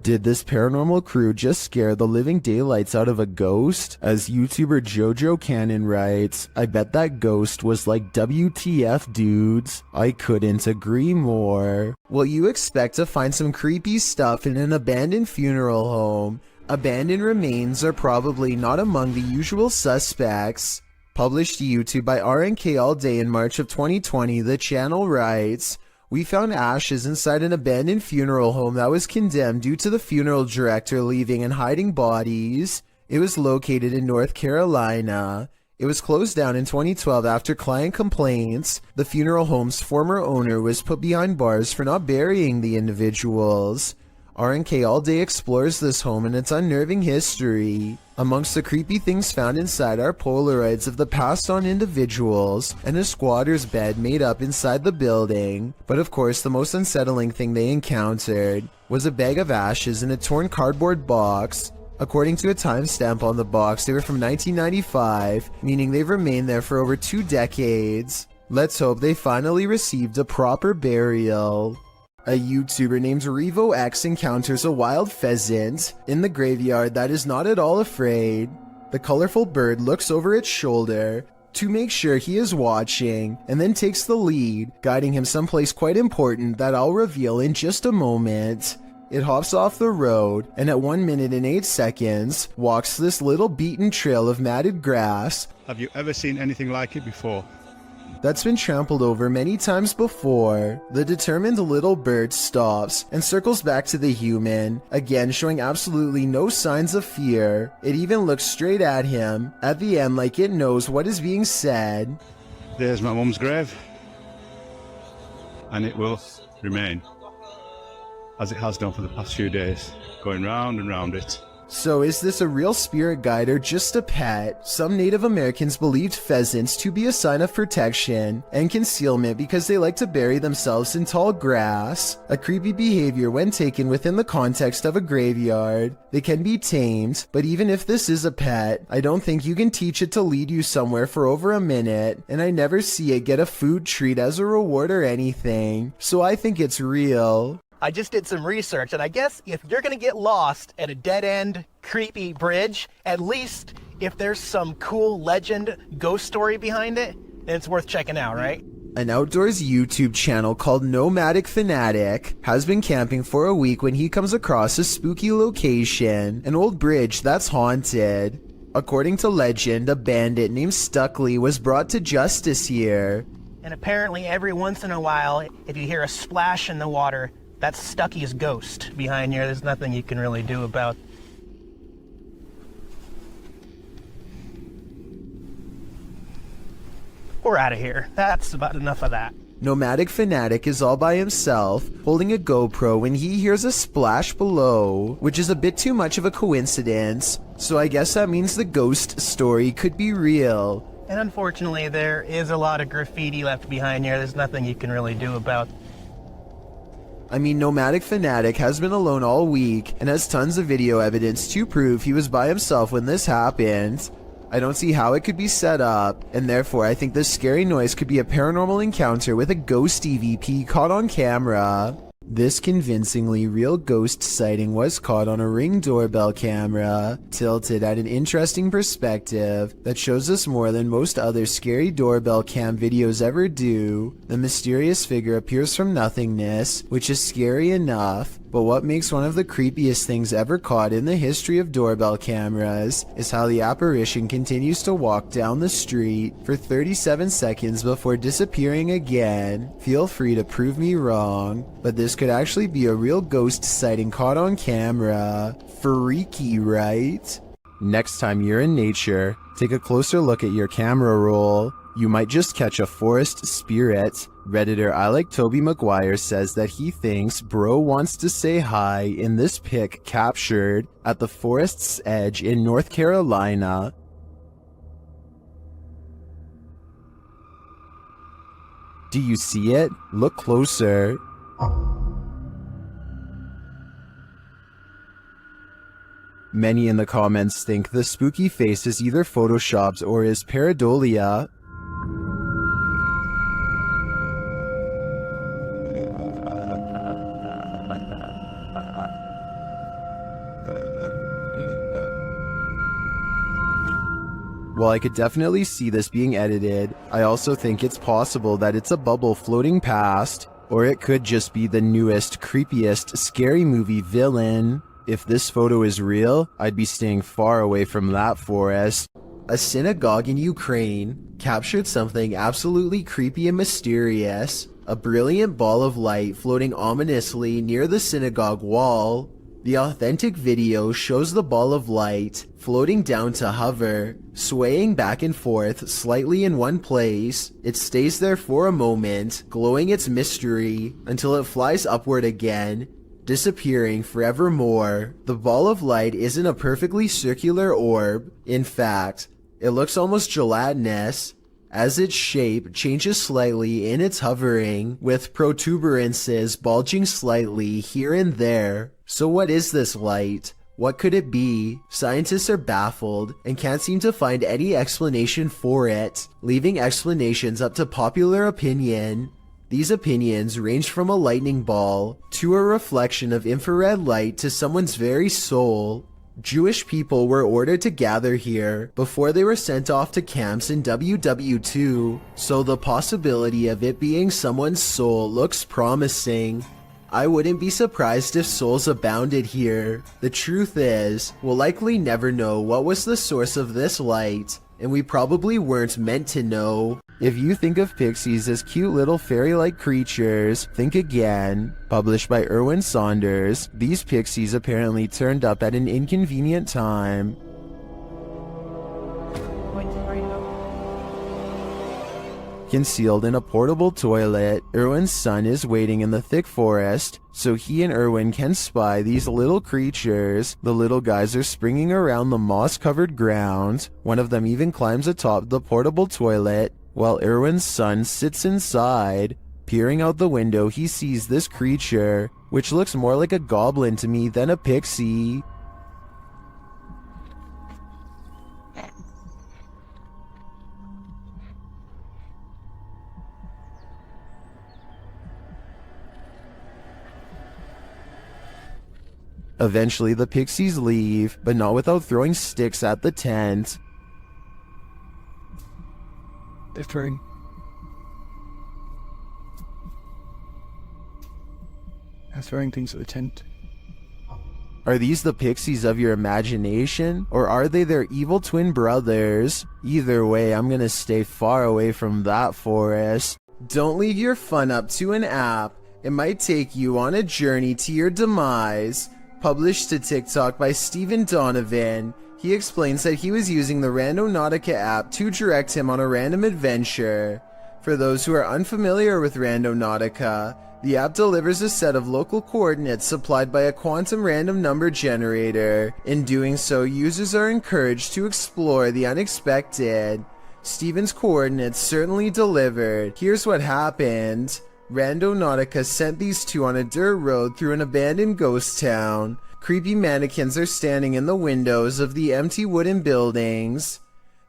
Did this paranormal crew just scare the living daylights out of a ghost? As YouTuber Jojo Cannon writes, I bet that ghost was like WTF dudes. I couldn't agree more. Well, you expect to find some creepy stuff in an abandoned funeral home. Abandoned remains are probably not among the usual suspects. Published to YouTube by RNK All Day in March of 2020, the channel writes, we found ashes inside an abandoned funeral home that was condemned due to the funeral director leaving and hiding bodies. It was located in North Carolina. It was closed down in 2012 after client complaints. The funeral home's former owner was put behind bars for not burying the individuals. RNK All Day explores this home and its unnerving history. Amongst the creepy things found inside are Polaroids of the passed on individuals and a squatter's bed made up inside the building. But of course, the most unsettling thing they encountered was a bag of ashes in a torn cardboard box. According to a timestamp on the box, they were from 1995, meaning they've remained there for over 2 decades. Let's hope they finally received a proper burial. A YouTuber named RevoX encounters a wild pheasant in the graveyard that is not at all afraid. The colorful bird looks over its shoulder to make sure he is watching and then takes the lead, guiding him someplace quite important that I'll reveal in just a moment. It hops off the road and at 1 minute and 8 seconds walks this little beaten trail of matted grass. Have you ever seen anything like it before? That's been trampled over many times before. The determined little bird stops and circles back to the human, again showing absolutely no signs of fear. It even looks straight at him, at the end like it knows what is being said. There's my mum's grave, and it will remain, as it has done for the past few days, going round and round it. So is this a real spirit guide or just a pet? Some Native Americans believed pheasants to be a sign of protection and concealment because they like to bury themselves in tall grass. A creepy behavior when taken within the context of a graveyard. They can be tamed, but even if this is a pet, I don't think you can teach it to lead you somewhere for over a minute, and I never see it get a food treat as a reward or anything. So I think it's real. I just did some research, and I guess if you're going to get lost at a dead-end, creepy bridge, at least if there's some cool legend ghost story behind it, then it's worth checking out, right? An outdoors YouTube channel called Nomadic Fanatic has been camping for a week when he comes across a spooky location, an old bridge that's haunted. According to legend, a bandit named Stuckley was brought to justice here. And apparently every once in a while, if you hear a splash in the water, that's Stucky's ghost behind here. There's nothing you can really do about. We're out of here. That's about enough of that. Nomadic Fanatic is all by himself, holding a GoPro when he hears a splash below, which is a bit too much of a coincidence, so I guess that means the ghost story could be real. And unfortunately, there is a lot of graffiti left behind here. There's nothing you can really do about. I mean, Nomadic Fanatic has been alone all week and has tons of video evidence to prove he was by himself when this happened. I don't see how it could be set up, and therefore I think this scary noise could be a paranormal encounter with a ghost EVP caught on camera. This convincingly real ghost sighting was caught on a Ring doorbell camera, tilted at an interesting perspective that shows us more than most other scary doorbell cam videos ever do. The mysterious figure appears from nothingness, which is scary enough, but what makes one of the creepiest things ever caught in the history of doorbell cameras is how the apparition continues to walk down the street for 37 seconds before disappearing again. Feel free to prove me wrong, but this could actually be a real ghost sighting caught on camera. Freaky, right? Next time you're in nature, take a closer look at your camera roll. You might just catch a forest spirit. Redditor I Like Toby McGuire says that he thinks bro wants to say hi in this pic captured at the forest's edge in North Carolina. Do you see it? Look closer. Many in the comments think the spooky face is either photoshopped or is pareidolia. While I could definitely see this being edited, I also think it's possible that it's a bubble floating past, or it could just be the newest, creepiest, scary movie villain. If this photo is real, I'd be staying far away from that forest. A synagogue in Ukraine captured something absolutely creepy and mysterious. A brilliant ball of light floating ominously near the synagogue wall. The authentic video shows the ball of light floating down to hover, swaying back and forth slightly in one place. It stays there for a moment, glowing its mystery, until it flies upward again, disappearing forevermore. The ball of light isn't a perfectly circular orb. In fact, it looks almost gelatinous, as its shape changes slightly in its hovering, with protuberances bulging slightly here and there. So what is this light? What could it be? Scientists are baffled and can't seem to find any explanation for it, leaving explanations up to popular opinion. These opinions range from a lightning ball to a reflection of infrared light to someone's very soul. Jewish people were ordered to gather here before they were sent off to camps in WW2, so the possibility of it being someone's soul looks promising. I wouldn't be surprised if souls abounded here. The truth is, we'll likely never know what was the source of this light, and we probably weren't meant to know. If you think of pixies as cute little fairy-like creatures, think again. Published by Erwin Saunders, these pixies apparently turned up at an inconvenient time. Concealed in a portable toilet, Erwin's son is waiting in the thick forest, so he and Erwin can spy these little creatures. The little guys are springing around the moss-covered ground. One of them even climbs atop the portable toilet, while Erwin's son sits inside. Peering out the window, he sees this creature, which looks more like a goblin to me than a pixie. Eventually, the pixies leave, but not without throwing sticks at the tent. They're throwing things at the tent. Are these the pixies of your imagination, or are they their evil twin brothers? Either way, I'm gonna stay far away from that forest. Don't leave your fun up to an app. It might take you on a journey to your demise. Published to TikTok by Stephen Donovan, he explains that he was using the Randonaut app to direct him on a random adventure. For those who are unfamiliar with Randonautica, the app delivers a set of local coordinates supplied by a quantum random number generator. In doing so, users are encouraged to explore the unexpected. Steven's coordinates certainly delivered. Here's what happened. Randonautica sent these two on a dirt road through an abandoned ghost town. Creepy mannequins are standing in the windows of the empty wooden buildings.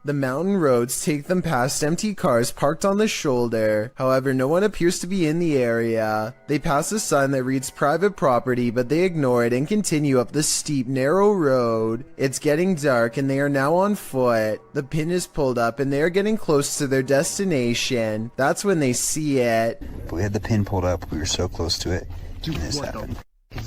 The mountain roads take them past empty cars parked on the shoulder. However, no one appears to be in the area. They pass a sign that reads private property, but they ignore it and continue up the steep, narrow road. It's getting dark and they are now on foot. The pin is pulled up and they are getting close to their destination. That's when they see it. But we had the pin pulled up, we were so close to it, and this happened. I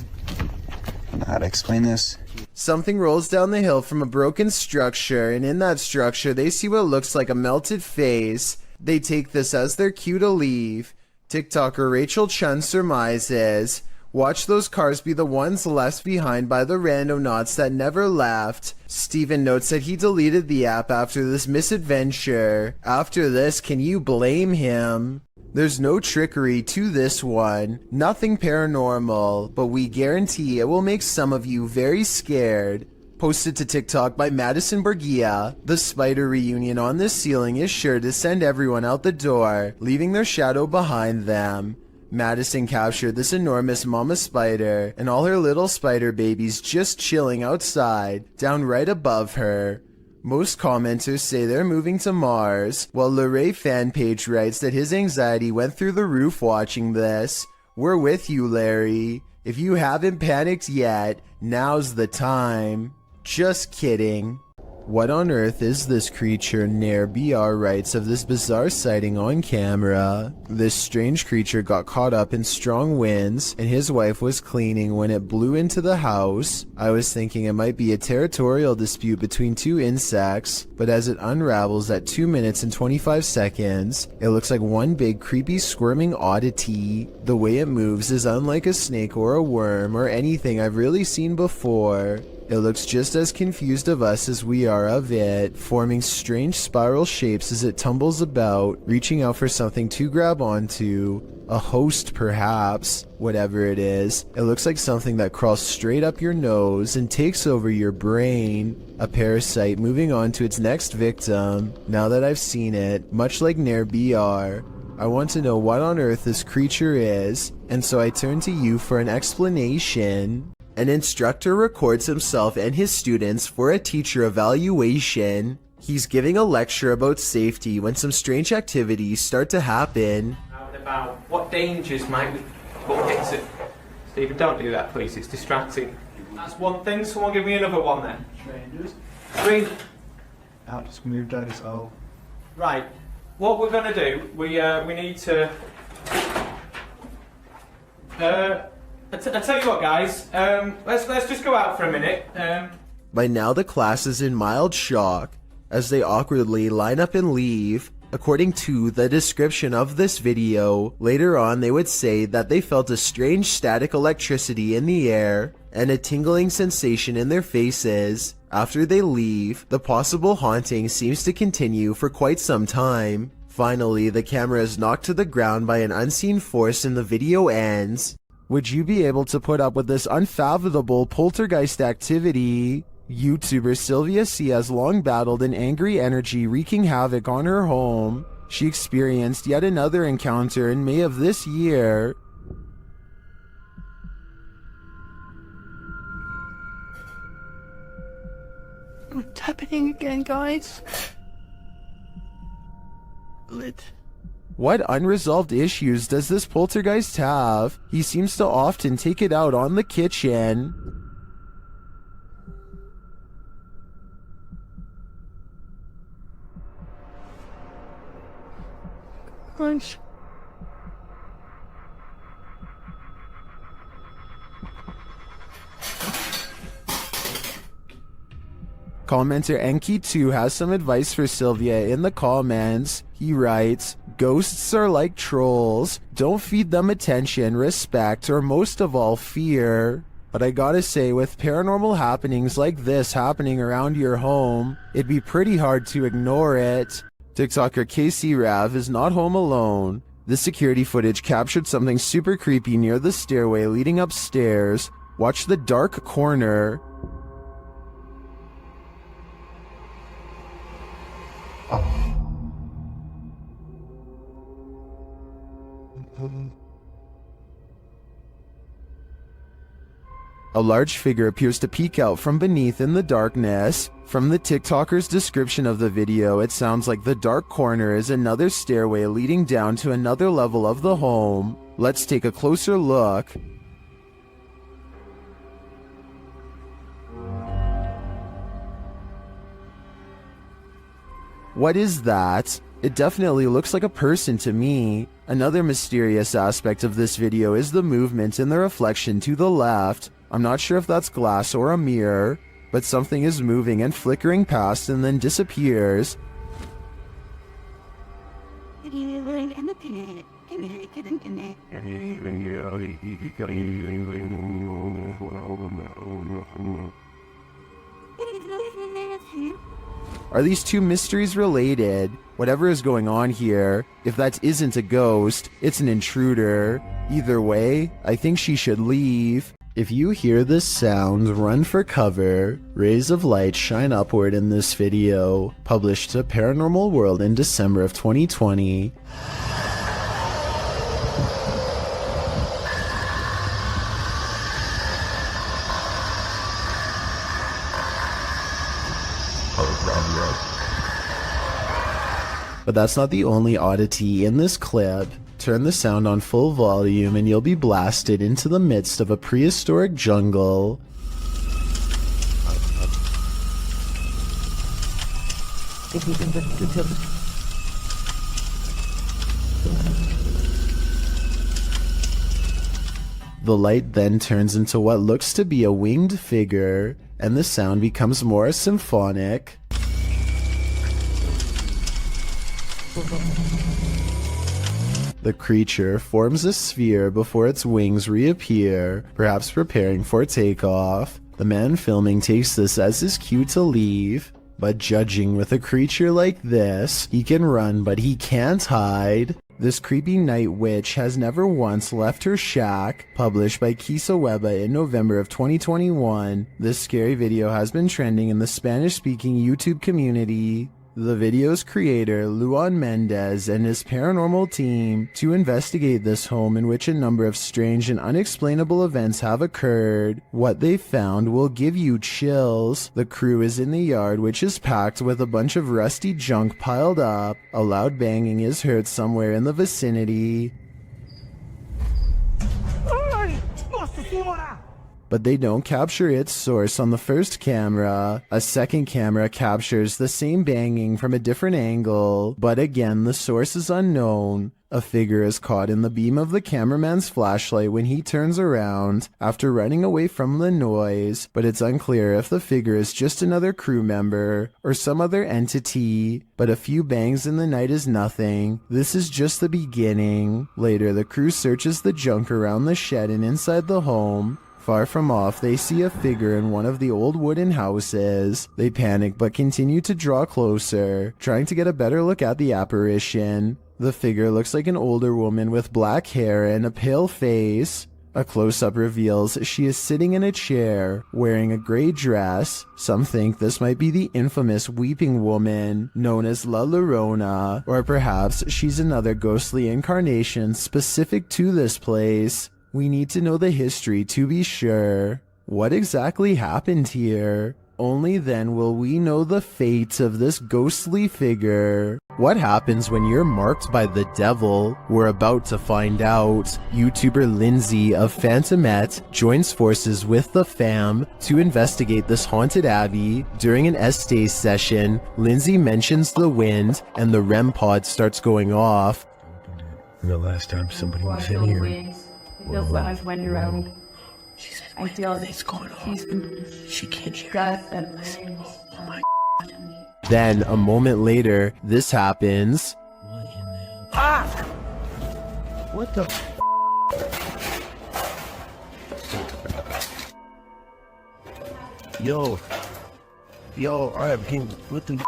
don't know how to explain this. Something rolls down the hill from a broken structure, and in that structure they see what looks like a melted face. They take this as their cue to leave. TikToker Rachel Chun surmises, watch those cars be the ones left behind by the randonauts that never left. Steven notes that he deleted the app after this misadventure. After this, can you blame him? There's no trickery to this one, nothing paranormal, but we guarantee it will make some of you very scared. Posted to TikTok by Madison Bergia, the spider reunion on this ceiling is sure to send everyone out the door, leaving their shadow behind them. Madison captured this enormous mama spider and all her little spider babies just chilling outside, down right above her. Most commenters say they're moving to Mars, while Rake fan page writes that his anxiety went through the roof watching this. We're with you, Larry. If you haven't panicked yet, now's the time. Just kidding. What on earth is this creature? Nair BR writes of this bizarre sighting on camera. This strange creature got caught up in strong winds, and his wife was cleaning when it blew into the house. I was thinking it might be a territorial dispute between two insects, but as it unravels at 2 minutes and 25 seconds, it looks like one big creepy squirming oddity. The way it moves is unlike a snake or a worm or anything I've really seen before. It looks just as confused of us as we are of it, forming strange spiral shapes as it tumbles about, reaching out for something to grab onto. A host, perhaps. Whatever it is, it looks like something that crawls straight up your nose and takes over your brain. A parasite moving on to its next victim. Now that I've seen it, much like Nair BR, I want to know what on earth this creature is, and so I turn to you for an explanation. An instructor records himself and his students for a teacher evaluation. He's giving a lecture about safety when some strange activities start to happen. About what dangers might we put into? Stephen, don't do that, please. It's distracting. That's one thing. Someone give me another one then. Strangers. I'll just move down as well. Right. What we're gonna do? We need to. I tell you what, guys. Let's just go out for a minute. By now, the class is in mild shock as they awkwardly line up and leave. According to the description of this video, later on they would say that they felt a strange static electricity in the air and a tingling sensation in their faces. After they leave, the possible haunting seems to continue for quite some time. Finally, the camera is knocked to the ground by an unseen force and the video ends. Would you be able to put up with this unfathomable poltergeist activity? YouTuber Sylvia C has long battled an angry energy wreaking havoc on her home. She experienced yet another encounter in May of this year. What's happening again, guys? Lit. What unresolved issues does this poltergeist have? He seems to often take it out on the kitchen. Crunch. Commenter Enki2 has some advice for Sylvia in the comments. He writes, "Ghosts are like trolls. Don't feed them attention, respect, or most of all, fear." But I gotta say, with paranormal happenings like this happening around your home, it'd be pretty hard to ignore it. TikToker KC Rav is not home alone. This security footage captured something super creepy near the stairway leading upstairs. Watch the dark corner. A large figure appears to peek out from beneath in the darkness. From the TikToker's description of the video, it sounds like the dark corner is another stairway leading down to another level of the home. Let's take a closer look. What is that? It definitely looks like a person to me. Another mysterious aspect of this video is the movement in the reflection to the left. I'm not sure if that's glass or a mirror, but something is moving and flickering past and then disappears. Are these two mysteries related? Whatever is going on here, if that isn't a ghost, it's an intruder. Either way, I think she should leave. If you hear this sound, run for cover. Rays of light shine upward in this video, published to Paranormal World in December of 2020. But that's not the only oddity in this clip. Turn the sound on full volume and you'll be blasted into the midst of a prehistoric jungle. The light then turns into what looks to be a winged figure, and the sound becomes more symphonic. The creature forms a sphere before its wings reappear, perhaps preparing for takeoff. The man filming takes this as his cue to leave, but judging with a creature like this, he can run but he can't hide. This creepy night witch has never once left her shack, published by Kisa Weba in November of 2021. This scary video has been trending in the Spanish-speaking YouTube community. The video's creator, Luan Mendez, and his paranormal team to investigate this home in which a number of strange and unexplainable events have occurred. What they found will give you chills. The crew is in the yard, which is packed with a bunch of rusty junk piled up. A loud banging is heard somewhere in the vicinity. But they don't capture its source on the first camera. A second camera captures the same banging from a different angle, but again the source is unknown. A figure is caught in the beam of the cameraman's flashlight when he turns around after running away from the noise, but it's unclear if the figure is just another crew member or some other entity. But a few bangs in the night is nothing. This is just the beginning. Later, the crew searches the junk around the shed and inside the home. Far from off, they see a figure in one of the old wooden houses. They panic but continue to draw closer, trying to get a better look at the apparition. The figure looks like an older woman with black hair and a pale face. A close-up reveals she is sitting in a chair, wearing a gray dress. Some think this might be the infamous Weeping Woman, known as La Llorona, or perhaps she's another ghostly incarnation specific to this place. We need to know the history to be sure. What exactly happened here? Only then will we know the fate of this ghostly figure. What happens when you're marked by the devil? We're about to find out. YouTuber Lindsay of Phantomette joins forces with the fam to investigate this haunted abbey. During an Estee session, Lindsay mentions the wind and the REM pod starts going off. The last time somebody was in here. Feels like I've went around. I feel this going on. She can't hear it. Oh my God. Then, a moment later, this happens. Ah! What the Yo, I have him. What the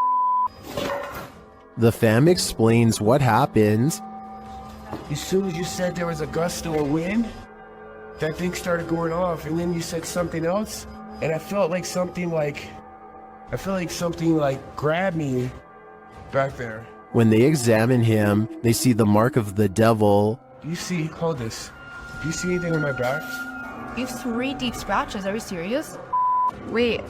The fam explains what happened. As soon as you said there was a gust of wind, that thing started going off, and then you said something else, and I felt like something like grabbed me back there. When they examine him, they see the mark of the devil. Do you see, hold this, do you see anything on my back? You have 3 deep scratches, are you serious? Wait,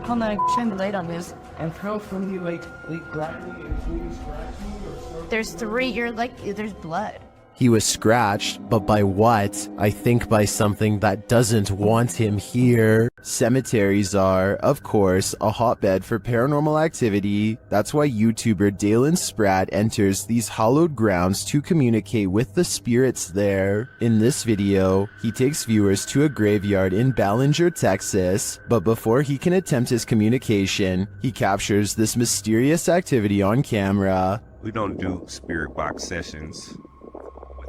hold on, shine the light on this. And felt from you like grabbed me and maybe scratched me or something? There's 3, you're like, there's blood. He was scratched, but by what? I think by something that doesn't want him here. Cemeteries are, of course, a hotbed for paranormal activity. That's why YouTuber Dalen Spratt enters these hallowed grounds to communicate with the spirits there. In this video, he takes viewers to a graveyard in Ballinger, Texas, but before he can attempt his communication, he captures this mysterious activity on camera. We don't do spirit box sessions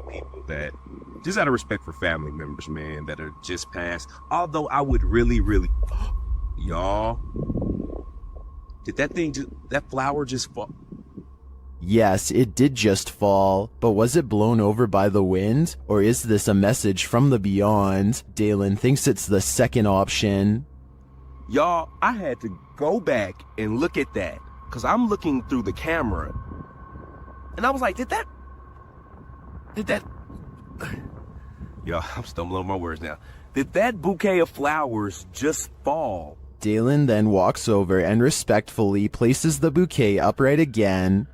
people that just out of respect for family members, man, that are just passed. Although I would really y'all, did that flower just fall? Yes, it did just fall, but was it blown over by the wind? Or is this a message from the beyond? Dalen thinks it's the second option. Y'all, I had to go back and look at that because I'm looking through the camera and I was like, did that Yo, I'm stumbling on my words now. Did that bouquet of flowers just fall? Dalen then walks over and respectfully places the bouquet upright again.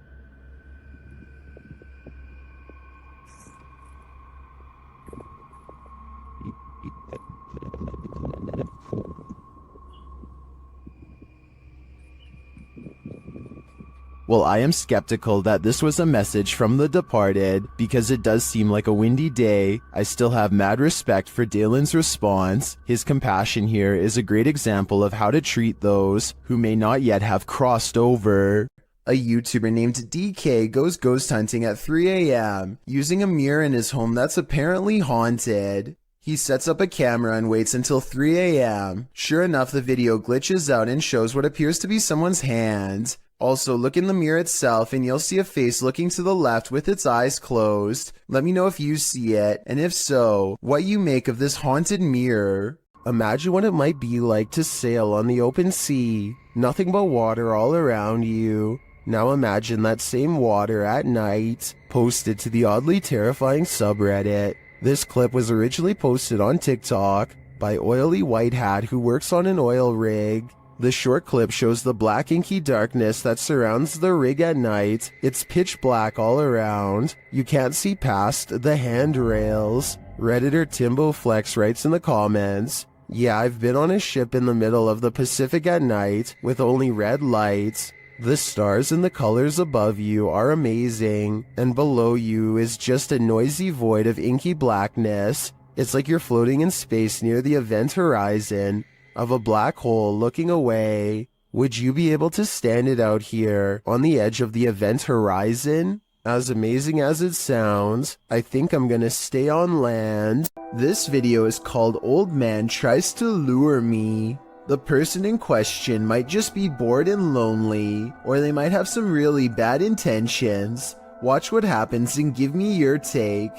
Well, I am skeptical that this was a message from the departed, because it does seem like a windy day. I still have mad respect for Dalen's response. His compassion here is a great example of how to treat those who may not yet have crossed over. A YouTuber named DK goes ghost hunting at 3 a.m. using a mirror in his home that's apparently haunted. He sets up a camera and waits until 3 a.m. Sure enough, the video glitches out and shows what appears to be someone's hand. Also, look in the mirror itself and you'll see a face looking to the left with its eyes closed. Let me know if you see it, and if so, what you make of this haunted mirror. Imagine what it might be like to sail on the open sea. Nothing but water all around you. Now imagine that same water at night, posted to the oddly terrifying subreddit. This clip was originally posted on TikTok by Oily White Hat who works on an oil rig. The short clip shows the black inky darkness that surrounds the rig at night. It's pitch black all around. You can't see past the handrails. Redditor Timbo Flex writes in the comments, "Yeah, I've been on a ship in the middle of the Pacific at night with only red lights. The stars and the colors above you are amazing, and below you is just a noisy void of inky blackness. It's like you're floating in space near the event horizon of a black hole looking away. Would you be able to stand it out here on the edge of the event horizon? As amazing as it sounds, I think I'm gonna stay on land." This video is called Old Man Tries to Lure Me. The person in question might just be bored and lonely, or they might have some really bad intentions. Watch what happens and give me your take.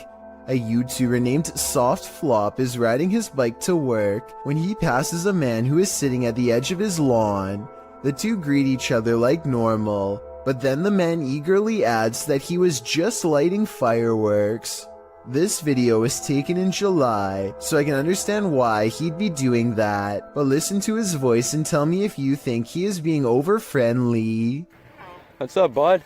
A YouTuber named Soft Flop is riding his bike to work when he passes a man who is sitting at the edge of his lawn. The two greet each other like normal, but then the man eagerly adds that he was just lighting fireworks. This video was taken in July, so I can understand why he'd be doing that, but listen to his voice and tell me if you think he is being over-friendly. What's up, bud?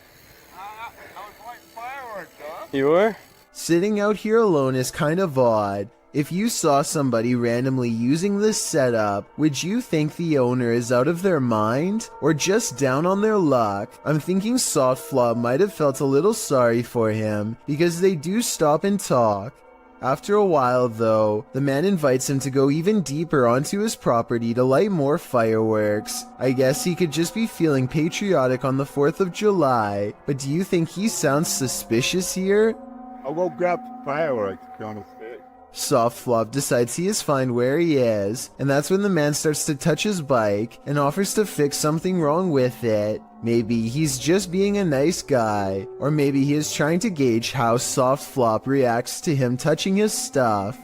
I was lighting fireworks, huh? You were? Sitting out here alone is kind of odd. If you saw somebody randomly using this setup, would you think the owner is out of their mind? Or just down on their luck? I'm thinking Soft Flop might have felt a little sorry for him, because they do stop and talk. After a while though, the man invites him to go even deeper onto his property to light more fireworks. I guess he could just be feeling patriotic on the 4th of July, but do you think he sounds suspicious here? I'll go grab fireworks, to be honest. Soft Flop decides he is fine where he is, and that's when the man starts to touch his bike and offers to fix something wrong with it. Maybe he's just being a nice guy, or maybe he is trying to gauge how Soft Flop reacts to him touching his stuff.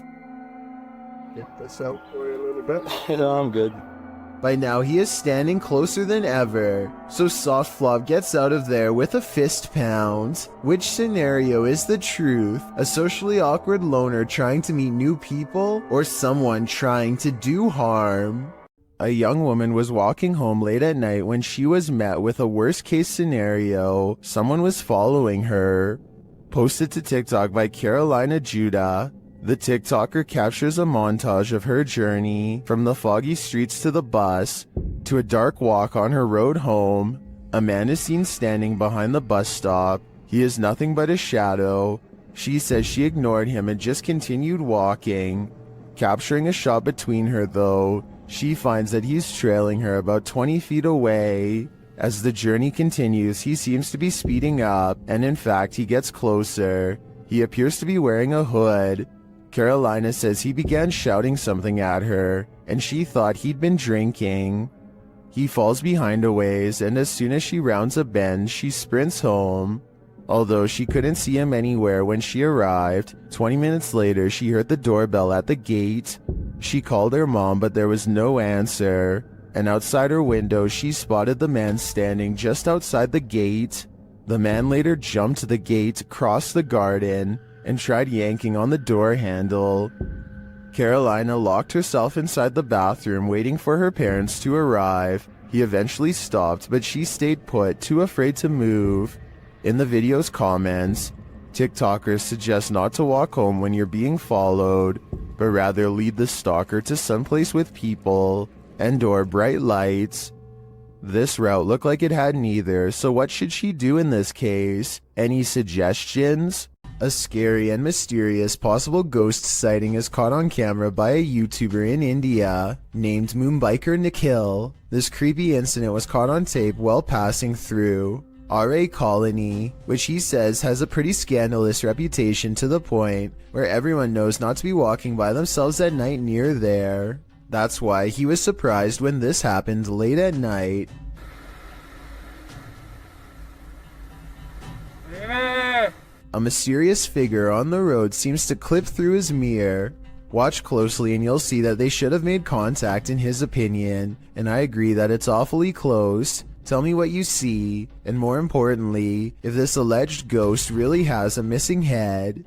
Get this out for you a little bit. No, I'm good. By now he is standing closer than ever, so Soft Flop gets out of there with a fist pound. Which scenario is the truth? A socially awkward loner trying to meet new people, or someone trying to do harm? A young woman was walking home late at night when she was met with a worst case scenario. Someone was following her. Posted to TikTok by Carolina Judah. The TikToker captures a montage of her journey from the foggy streets to the bus to a dark walk on her road home. A man is seen standing behind the bus stop. He is nothing but a shadow. She says she ignored him and just continued walking. Capturing a shot between her though, she finds that he's trailing her about 20 feet away. As the journey continues, he seems to be speeding up, and in fact he gets closer. He appears to be wearing a hood. Carolina says he began shouting something at her, and she thought he'd been drinking. He falls behind a ways, and as soon as she rounds a bend, she sprints home. Although she couldn't see him anywhere when she arrived, 20 minutes later she heard the doorbell at the gate. She called her mom, but there was no answer, and outside her window she spotted the man standing just outside the gate. The man later jumped the gate, crossed the garden, and tried yanking on the door handle. Carolina locked herself inside the bathroom waiting for her parents to arrive. He eventually stopped, but she stayed put, too afraid to move. In the video's comments, TikTokers suggest not to walk home when you're being followed, but rather lead the stalker to someplace with people and/or bright lights. This route looked like it had neither, so what should she do in this case? Any suggestions? A scary and mysterious possible ghost sighting is caught on camera by a YouTuber in India named Moonbiker Nikhil. This creepy incident was caught on tape while passing through Rake colony, which he says has a pretty scandalous reputation to the point where everyone knows not to be walking by themselves at night near there. That's why he was surprised when this happened late at night. A mysterious figure on the road seems to clip through his mirror. Watch closely and you'll see that they should have made contact in his opinion, and I agree that it's awfully close. Tell me what you see, and more importantly, if this alleged ghost really has a missing head.